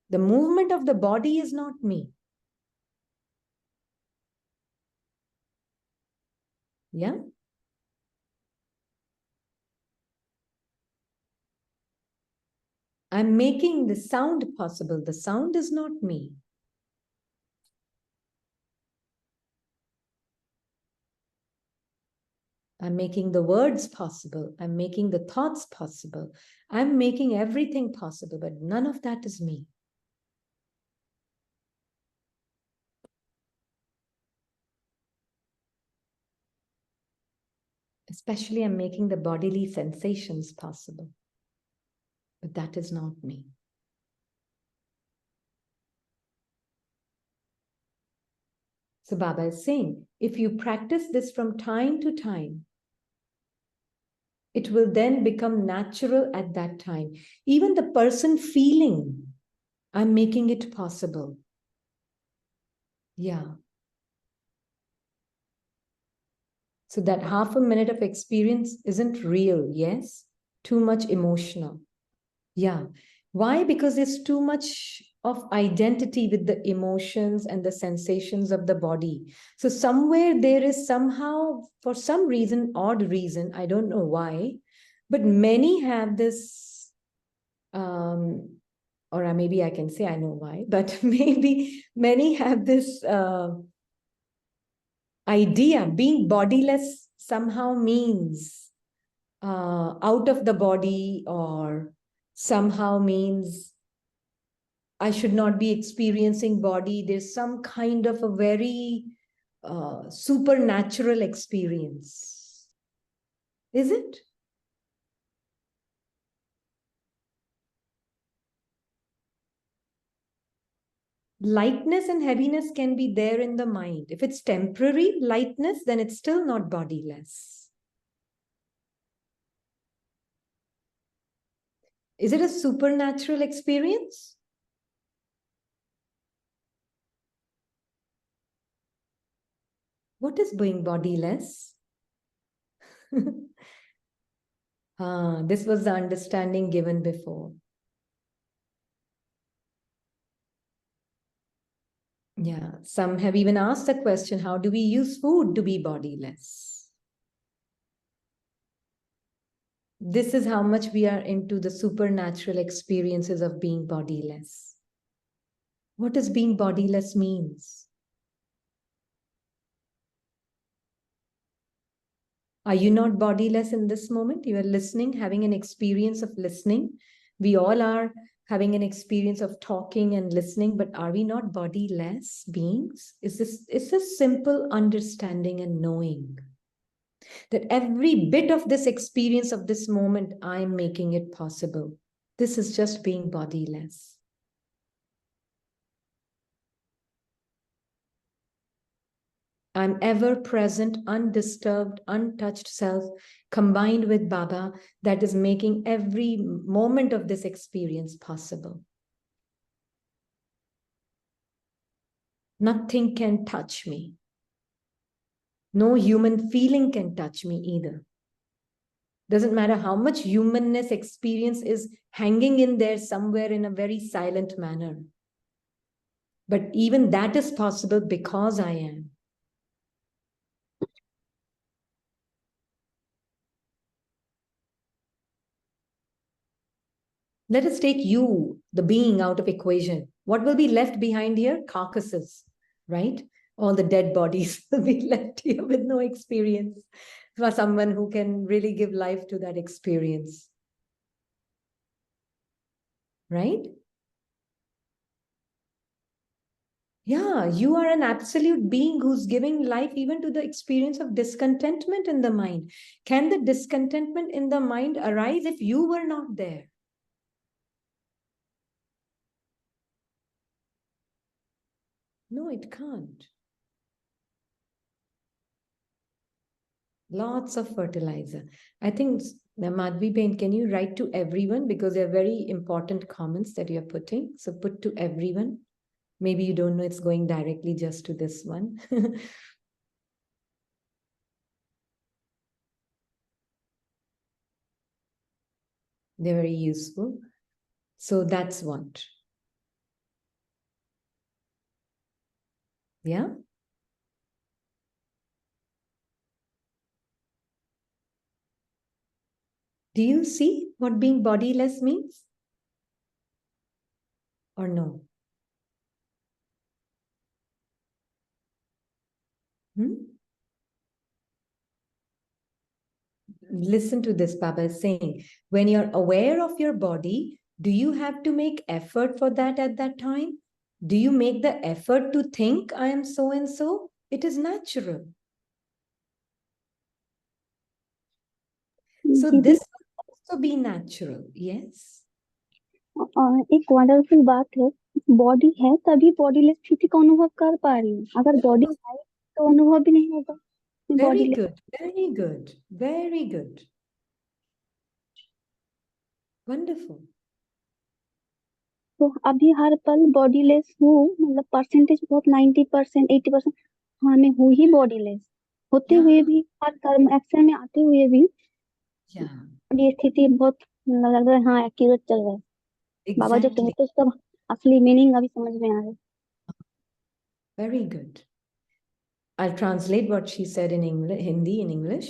A: The movement of the body is not me. Yeah? I'm making the sound possible. The sound is not me. I'm making the words possible. I'm making the thoughts possible. I'm making everything possible, but none of that is me. Especially I'm making the bodily sensations possible. But that is not me. So Baba is saying, if you practice this from time to time, it will then become natural at that time. Even the person feeling, I'm making it possible. Yeah. So that half a minute of experience isn't real, yes? Too much emotional. Yeah. Why? Because there's too much of identity with the emotions and the sensations of the body. So somewhere there is somehow, for some reason, odd reason, I don't know why, but many have this, or maybe I can say I know why, but maybe many have this idea being bodiless somehow means out of the body, or somehow means I should not be experiencing body. There's some kind of a very supernatural experience. Is it? Lightness and heaviness can be there in the mind. If it's temporary lightness, then it's still not bodiless. Is it a supernatural experience? What is being bodiless? This was the understanding given before. Yeah, some have even asked the question, how do we use food to be bodiless? This is how much we are into the supernatural experiences of being bodiless. What does being bodiless means? Are you not bodiless in this moment? You are listening, having an experience of listening. We all are having an experience of talking and listening, but are we not bodiless beings? It's this simple understanding and knowing that every bit of this experience of this moment, I'm making it possible. This is just being bodiless. I'm ever present, undisturbed, untouched self combined with Baba that is making every moment of this experience possible. Nothing can touch me. No human feeling can touch me either. Doesn't matter how much humanness experience is hanging in there somewhere in a very silent manner. But even that is possible because I am. Let us take you, the being, out of equation. What will be left behind here? Carcasses, right? All the dead bodies will be left here with no experience for someone who can really give life to that experience. Right? Yeah, you are an absolute being who's giving life even to the experience of discontentment in the mind. Can the discontentment in the mind arise if you were not there? No, it can't. Lots of fertilizer. I think, Madhvi Bain, can you write to everyone? Because they're very important comments that you're putting. So put to everyone. Maybe you don't know it's going directly just to this one. They're very useful. So that's what. Yeah? Do you see what being bodiless means? Or no? Listen to this, Baba is saying, when you're aware of your body, do you have to make effort for that at that time? Do you make the effort to think I am so and so? It is natural. So
E: दीदी
A: this will also be natural. Yes.
E: एक wonderful बात है, body है तभी bodiless स्थिति को अनुभव कर पा रही हूँ, अगर बॉडी है तो अनुभव भी नहीं होगा
A: Very
E: bodiless.
A: good. Very good. Very good. Wonderful.
E: तो अभी हर पल बॉडीलेस हूँ, मतलब परसेंटेज बहुत 90%, 80%, हाँ मैं हूँ ही बॉडीलेस, होते हुए
A: Yeah.
E: भी हर कर्म एक्शन में आते हुए भी
A: Yeah.
E: ये स्थिति बहुत लग रहा है, हाँ एक्यूरेट चल रहा है। बाबा जो
A: Exactly.
E: कहते उसका असली मीनिंग अभी समझ में आ रहा है।
A: Very good. I'll translate what she said in English, Hindi in English.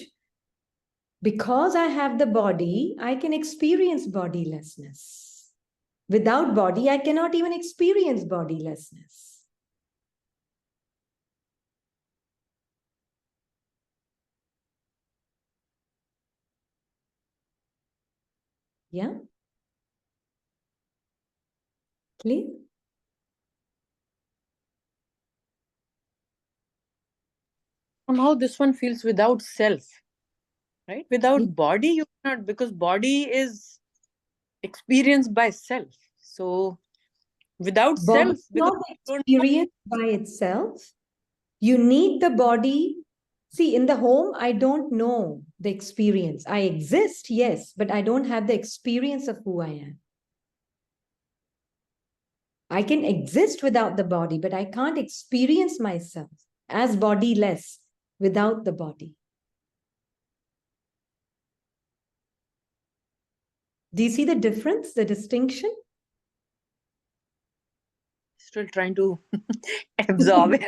A: Because I have the body, I can experience bodilessness. Without body, I cannot even experience bodilessness. Yeah? Clear?
B: Somehow this one feels without self, right? Without
A: Yeah.
B: body, you cannot, because body is experienced by self. So without
A: Body
B: self,
A: is
B: because
A: not
B: you don't know.
A: experienced by itself. You need the body. See, in the home, I don't know the experience. I exist, yes, but I don't have the experience of who I am. I can exist without the body, but I can't experience myself as bodiless without the body. Do you see the difference, the distinction?
B: Still trying to absorb it.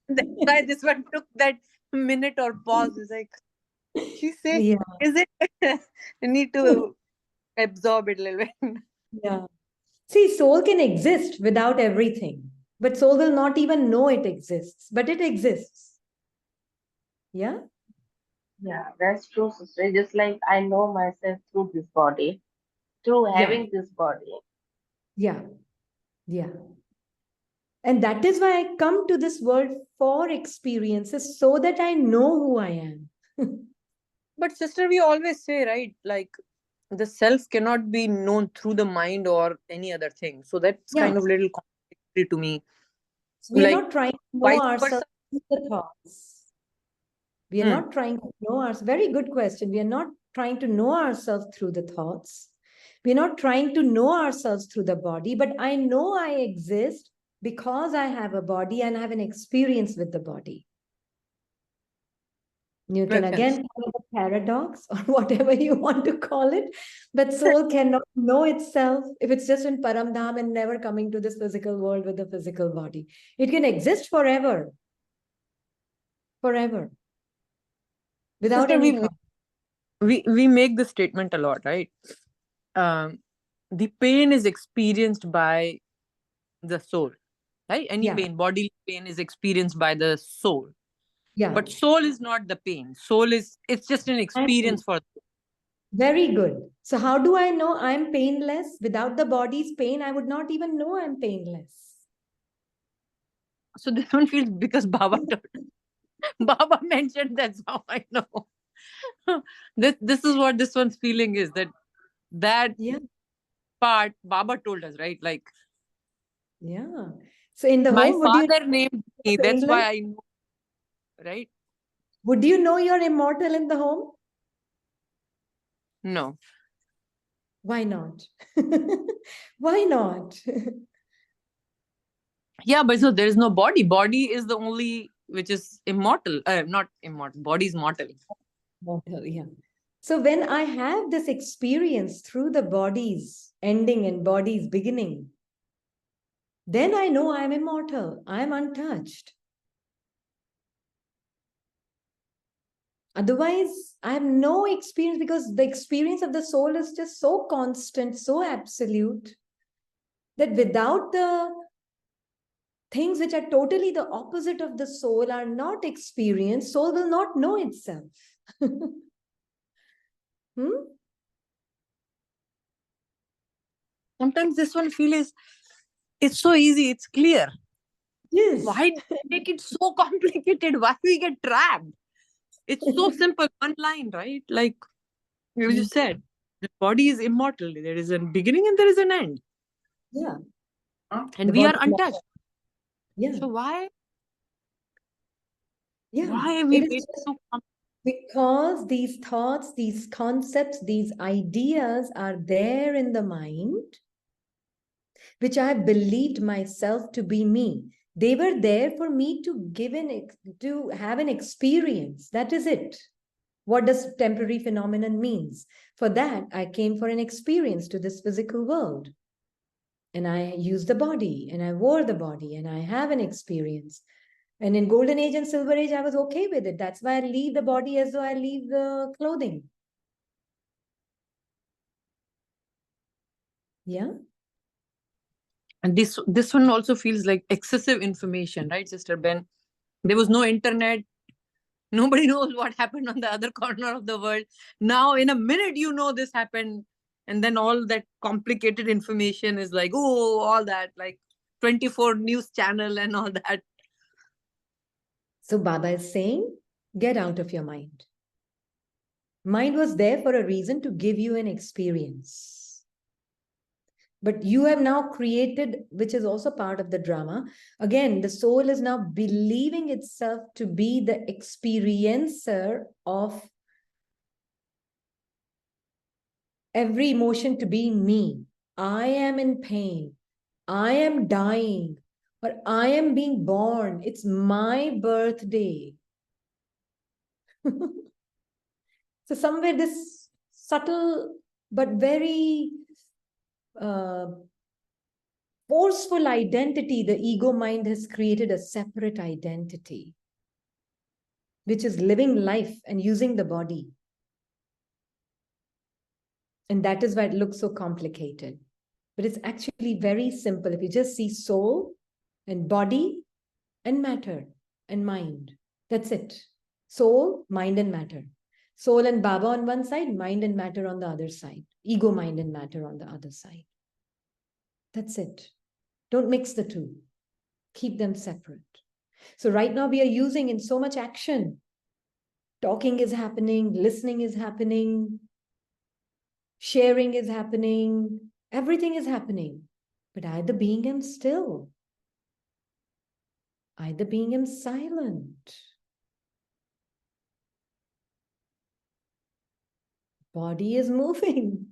B: That's why this one took that minute or pause. It's like, she say,
A: Yeah,
B: is it? I need to absorb it a little bit.
A: yeah. See, soul can exist without everything, but soul will not even know it exists, but it exists. Yeah?
G: Yeah, that's true, sister. Just like I know myself through this body, through
A: Yeah,
G: having this body.
A: yeah, yeah. And that is why I come to this world for experiences so that I know who I am.
B: But sister, we always say, right? Like the self cannot be known through the mind or any other thing. So that's
A: Yeah.
B: kind of little contradictory to me.
A: So we are
B: Like
A: not trying to know
B: vice
A: ourselves
B: versa.
A: through the thoughts. We are
B: Hmm.
A: not trying to know ourselves. Very good question. We are not trying to know ourselves through the thoughts. We're not trying to know ourselves through the body, but I know I exist because I have a body and I have an experience with the body. You can
B: Makes
A: again
B: sense.
A: call it a paradox or whatever you want to call it, but soul cannot know itself if it's just in Paramdham and never coming to this physical world with the physical body. It can exist forever, forever, without
B: Sister,
A: any thought.
B: we make this statement a lot, right? The pain is experienced by the soul, right? Any
A: Yeah,
B: pain, bodily pain is experienced by the soul.
A: yeah.
B: But soul is not the pain. Soul is, it's just an
A: Thank you.
B: experience for.
A: Very good. So how do I know I'm painless? Without the body's pain, I would not even know I'm painless.
B: So this one feels because Baba told, Baba mentioned, that's how I know. This is what this one's feeling is, that
A: Yeah,
B: part Baba told us, right? Like
A: yeah. So in the
B: my
A: home, would you
B: father named me.
A: know
B: That's
A: painless?
B: why I know, right?
A: Would you know you're immortal in the home?
B: No.
A: Why not? Why not?
B: Yeah, but so there is no body. Body is the only which is immortal. Not immortal. Body is mortal.
A: Mortal, yeah. So when I have this experience through the body's ending and body's beginning, then I know I'm immortal. I'm untouched. Otherwise, I have no experience because the experience of the soul is just so constant, so absolute, that without the things which are totally the opposite of the soul are not experienced, soul will not know itself.
B: Sometimes this one feel is, it's so easy, it's clear.
A: Yes.
B: Why make it so complicated? Why we get trapped? It's so simple, one line, right? Like As you said, the body is immortal. There is a beginning and there is an end.
A: Yeah.
B: And
A: The
B: we are
A: body-
B: untouched.
A: Yeah.
B: So why
A: Yeah.
B: are we
A: It is
B: waiting
A: just
B: to come?
A: because these thoughts, these concepts, these ideas are there in the mind, which I believed myself to be me. They were there for me to have an experience. That is it. What does temporary phenomenon means? For that, I came for an experience to this physical world. And I used the body and I wore the body and I have an experience. And in golden age and silver age, I was okay with it. That's why I leave the body as though I leave the clothing. Yeah.
B: And this one also feels like excessive information, right, Sister Ben? There was no internet. Nobody knows what happened on the other corner of the world. Now, in a minute, you know this happened. And then all that complicated information is like, oh, all that, like 24 news channel and all that.
A: So Baba is saying, get out of your mind. Mind was there for a reason to give you an experience. But you have now created, which is also part of the drama. Again, the soul is now believing itself to be the experiencer of every emotion, to be me. I am in pain. I am dying. Or I am being born. It's my birthday. So somewhere this subtle but very forceful identity, the ego mind has created a separate identity, which is living life and using the body. And that is why it looks so complicated. But it's actually very simple. If you just see soul and body and matter and mind, that's it. Soul, mind and matter. Soul and Baba on one side, mind and matter on the other side. Ego, mind and matter on the other side. That's it. Don't mix the two. Keep them separate. So right now we are using in so much action. Talking is happening, listening is happening, sharing is happening, everything is happening. But either being am still, either being am silent. Body is moving.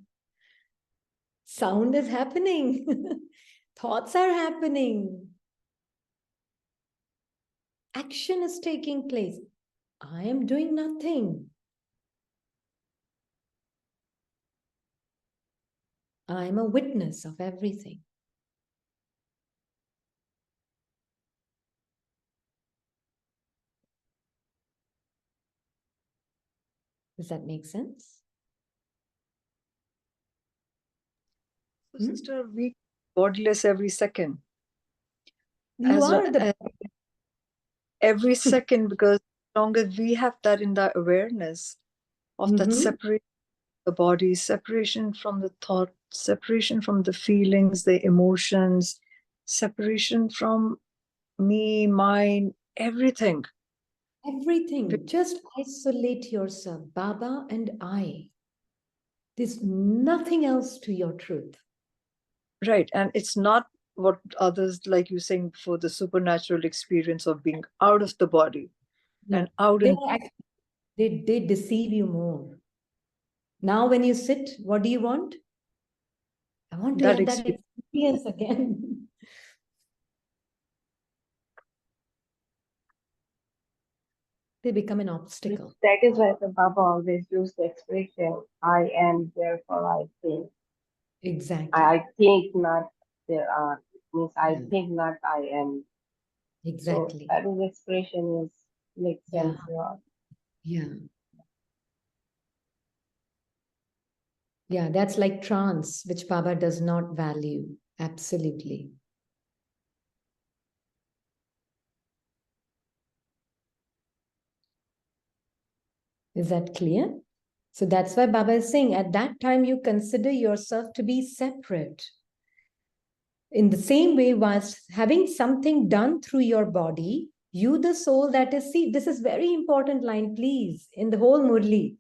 A: Sound is happening. Thoughts are happening. Action is taking place. I am doing nothing. I am a witness of everything. Does that make sense?
C: So, Sister, we bodiless every second.
A: You are the
C: every second, because as long as we have that in the awareness of that separation of the body, separation from the thought, separation from the feelings, the emotions, separation from me, mine, everything.
A: Everything. Just isolate yourself, Baba and I. There's nothing else to your truth.
C: Right. And it's not what others, like you saying before, the supernatural experience of being out of the body and out in.
A: They deceive you more. Now when you sit, what do you want? I want to have that experience again. They become an obstacle.
G: That is why the Baba always used the expression, I am, therefore I think.
A: Exactly.
G: I think not there are, means I think not I am.
A: Exactly.
G: So that is expression is makes sense.
A: Yeah. Yeah, that's like trance, which Baba does not value. Absolutely. Is that clear? So that's why Baba is saying at that time you consider yourself to be separate. In the same way, whilst having something done through your body, you, the soul that is, see, this is very important line, please, in the whole Murli.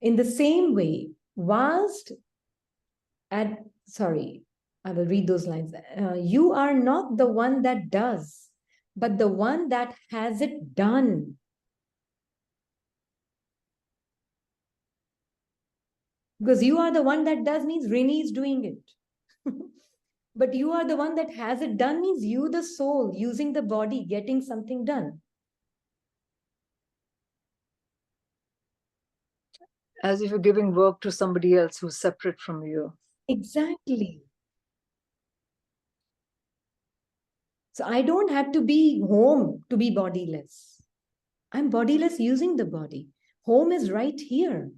A: In the same way, vast and sorry, I will read those lines. You are not the one that does, but the one that has it done. Because you are the one that does means Rini is doing it. But you are the one that has it done means you, the soul, using the body, getting something done.
C: As if you're giving work to somebody else who's separate from you.
A: Exactly. So I don't have to be home to be bodiless. I'm bodiless using the body. Home is right here.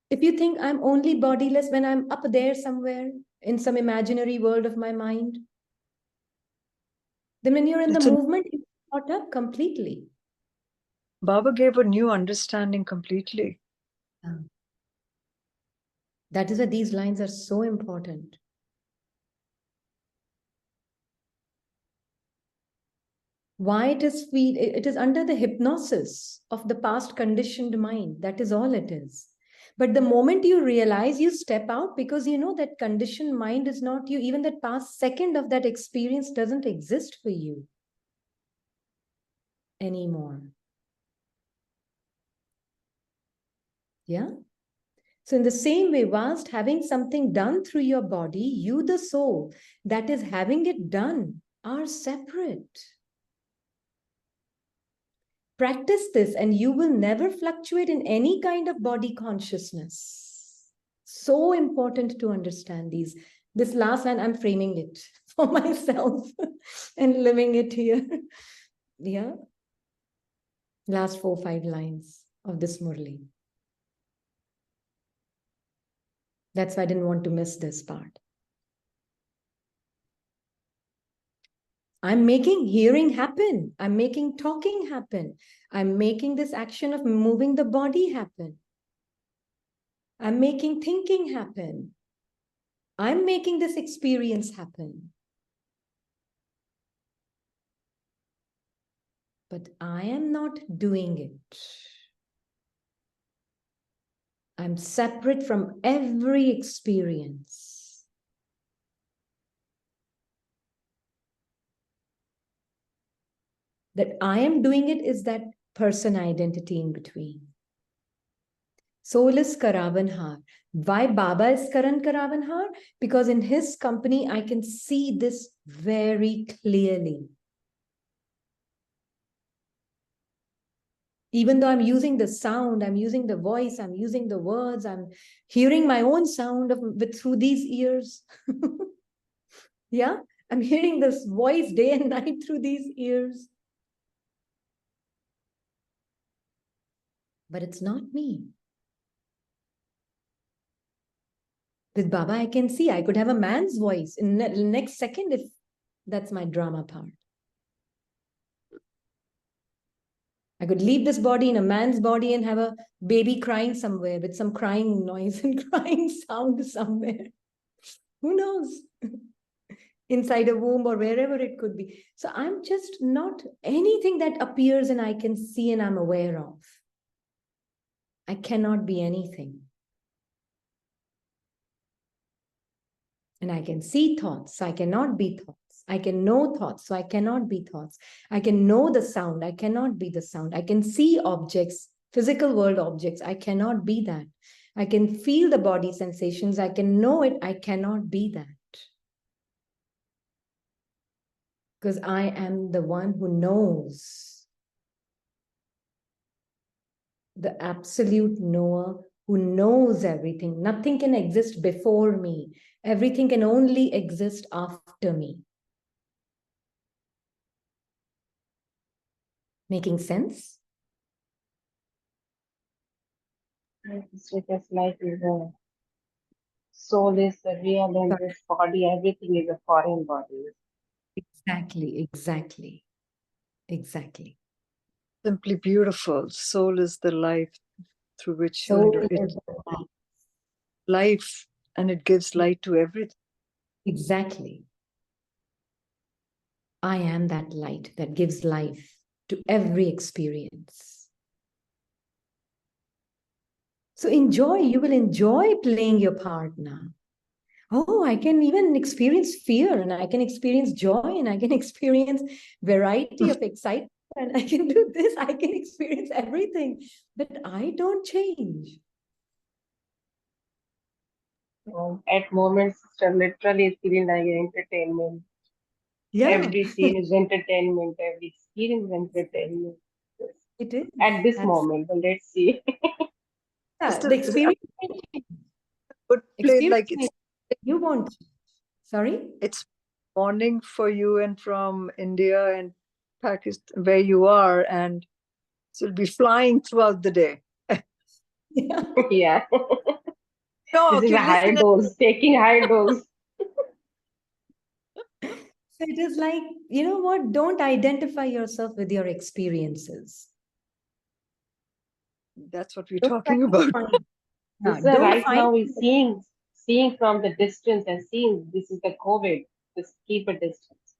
A: If you think I'm only bodiless when I'm up there somewhere in some imaginary world of my mind, then when you're in the movement, you're caught up completely.
C: Baba gave a new understanding completely.
A: That is why these lines are so important. Why it is under the hypnosis of the past conditioned mind. That is all it is. But the moment you realize, you step out, because you know that conditioned mind is not you. Even that past second of that experience doesn't exist for you anymore. Yeah. So in the same way, whilst having something done through your body, you, the soul, that is having it done, are separate. Practice this and you will never fluctuate in any kind of body consciousness. So important to understand these. This last line, I'm framing it for myself and living it here. Yeah. Last 4-5 lines of this Murli. That's why I didn't want to miss this part. I'm making hearing happen. I'm making talking happen. I'm making this action of moving the body happen. I'm making thinking happen. I'm making this experience happen. But I am not doing it. I'm separate from every experience. That I am doing it is that person identity in between. Soul is Karavanhar. Why Baba is Karan Karavanhar? Because in his company, I can see this very clearly. Even though I'm using the sound, I'm using the voice, I'm using the words, I'm hearing my own sound through these ears. Yeah, I'm hearing this voice day and night through these ears. But it's not me. With Baba, I can see I could have a man's voice in the next second if that's my drama part. I could leave this body in a man's body and have a baby crying somewhere with some crying noise and crying sound somewhere. Who knows? Inside a womb or wherever it could be. So I'm just not anything that appears and I can see and I'm aware of. I cannot be anything. And I can see thoughts, so I cannot be thoughts. I can know thoughts, so I cannot be thoughts. I can know the sound, I cannot be the sound. I can see objects, physical world objects, I cannot be that. I can feel the body sensations, I can know it, I cannot be that. Because I am the one who knows. The absolute knower who knows everything. Nothing can exist before me. Everything can only exist after me. Making sense?
G: Because life is a soul is the real and this body, everything is a foreign body.
A: Exactly, exactly, exactly.
C: Simply beautiful. Soul is the life through which
A: So
C: life, and it gives light to everything.
A: exactly. I am that light that gives life to every experience. So enjoy, you will enjoy playing your part now. Oh, I can even experience fear, and I can experience joy, and I can experience variety of excitement, and I can do this, I can experience everything, but I don't change.
G: At moments, literally feeling like entertainment.
A: Yeah,
G: Every scene is entertainment. Every experience is entertainment. Yes.
A: it is.
G: At this
A: That's,
G: moment, but let's see.
A: yeah,
C: Still,
A: the experience may change.
C: good play like
A: Experience may, you won't. Sorry?
C: it's morning for you and from India and Pakistan where you are, and so it'll be flying throughout the day.
A: Yeah.
G: Yeah.
C: No,
G: This is
C: okay,
G: a high
C: listen.
G: dose, taking high dose.
A: So it is like, you know what? Don't identify yourself with your experiences.
C: That's what we're
A: Don't try
C: talking
A: to
C: about.
A: find.
G: This
A: Yeah,
G: is
A: don't
G: right
A: find.
G: now we're seeing from the distance and seeing this is the COVID. Just keep a distance.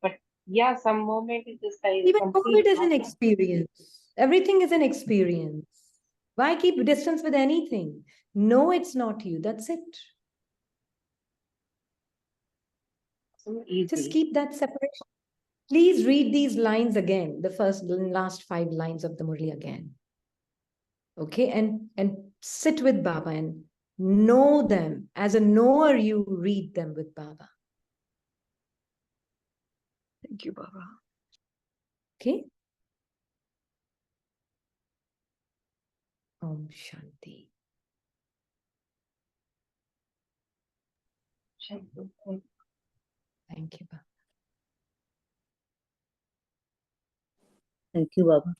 G: But yeah, some moment it is like
A: Even COVID
G: complete
A: is an
G: happen.
A: experience. Everything is an experience. Why keep distance with anything? No, it's not you. That's it.
G: So
A: Just
G: easy.
A: keep that separation. Please read these lines again, the first and last 5 lines of the Murli again. Okay, and sit with Baba and know them. As a knower, you read them with Baba.
C: Thank you, Baba.
A: Okay. Om Shanti. Thank you, Baba.
H: Thank you, Baba.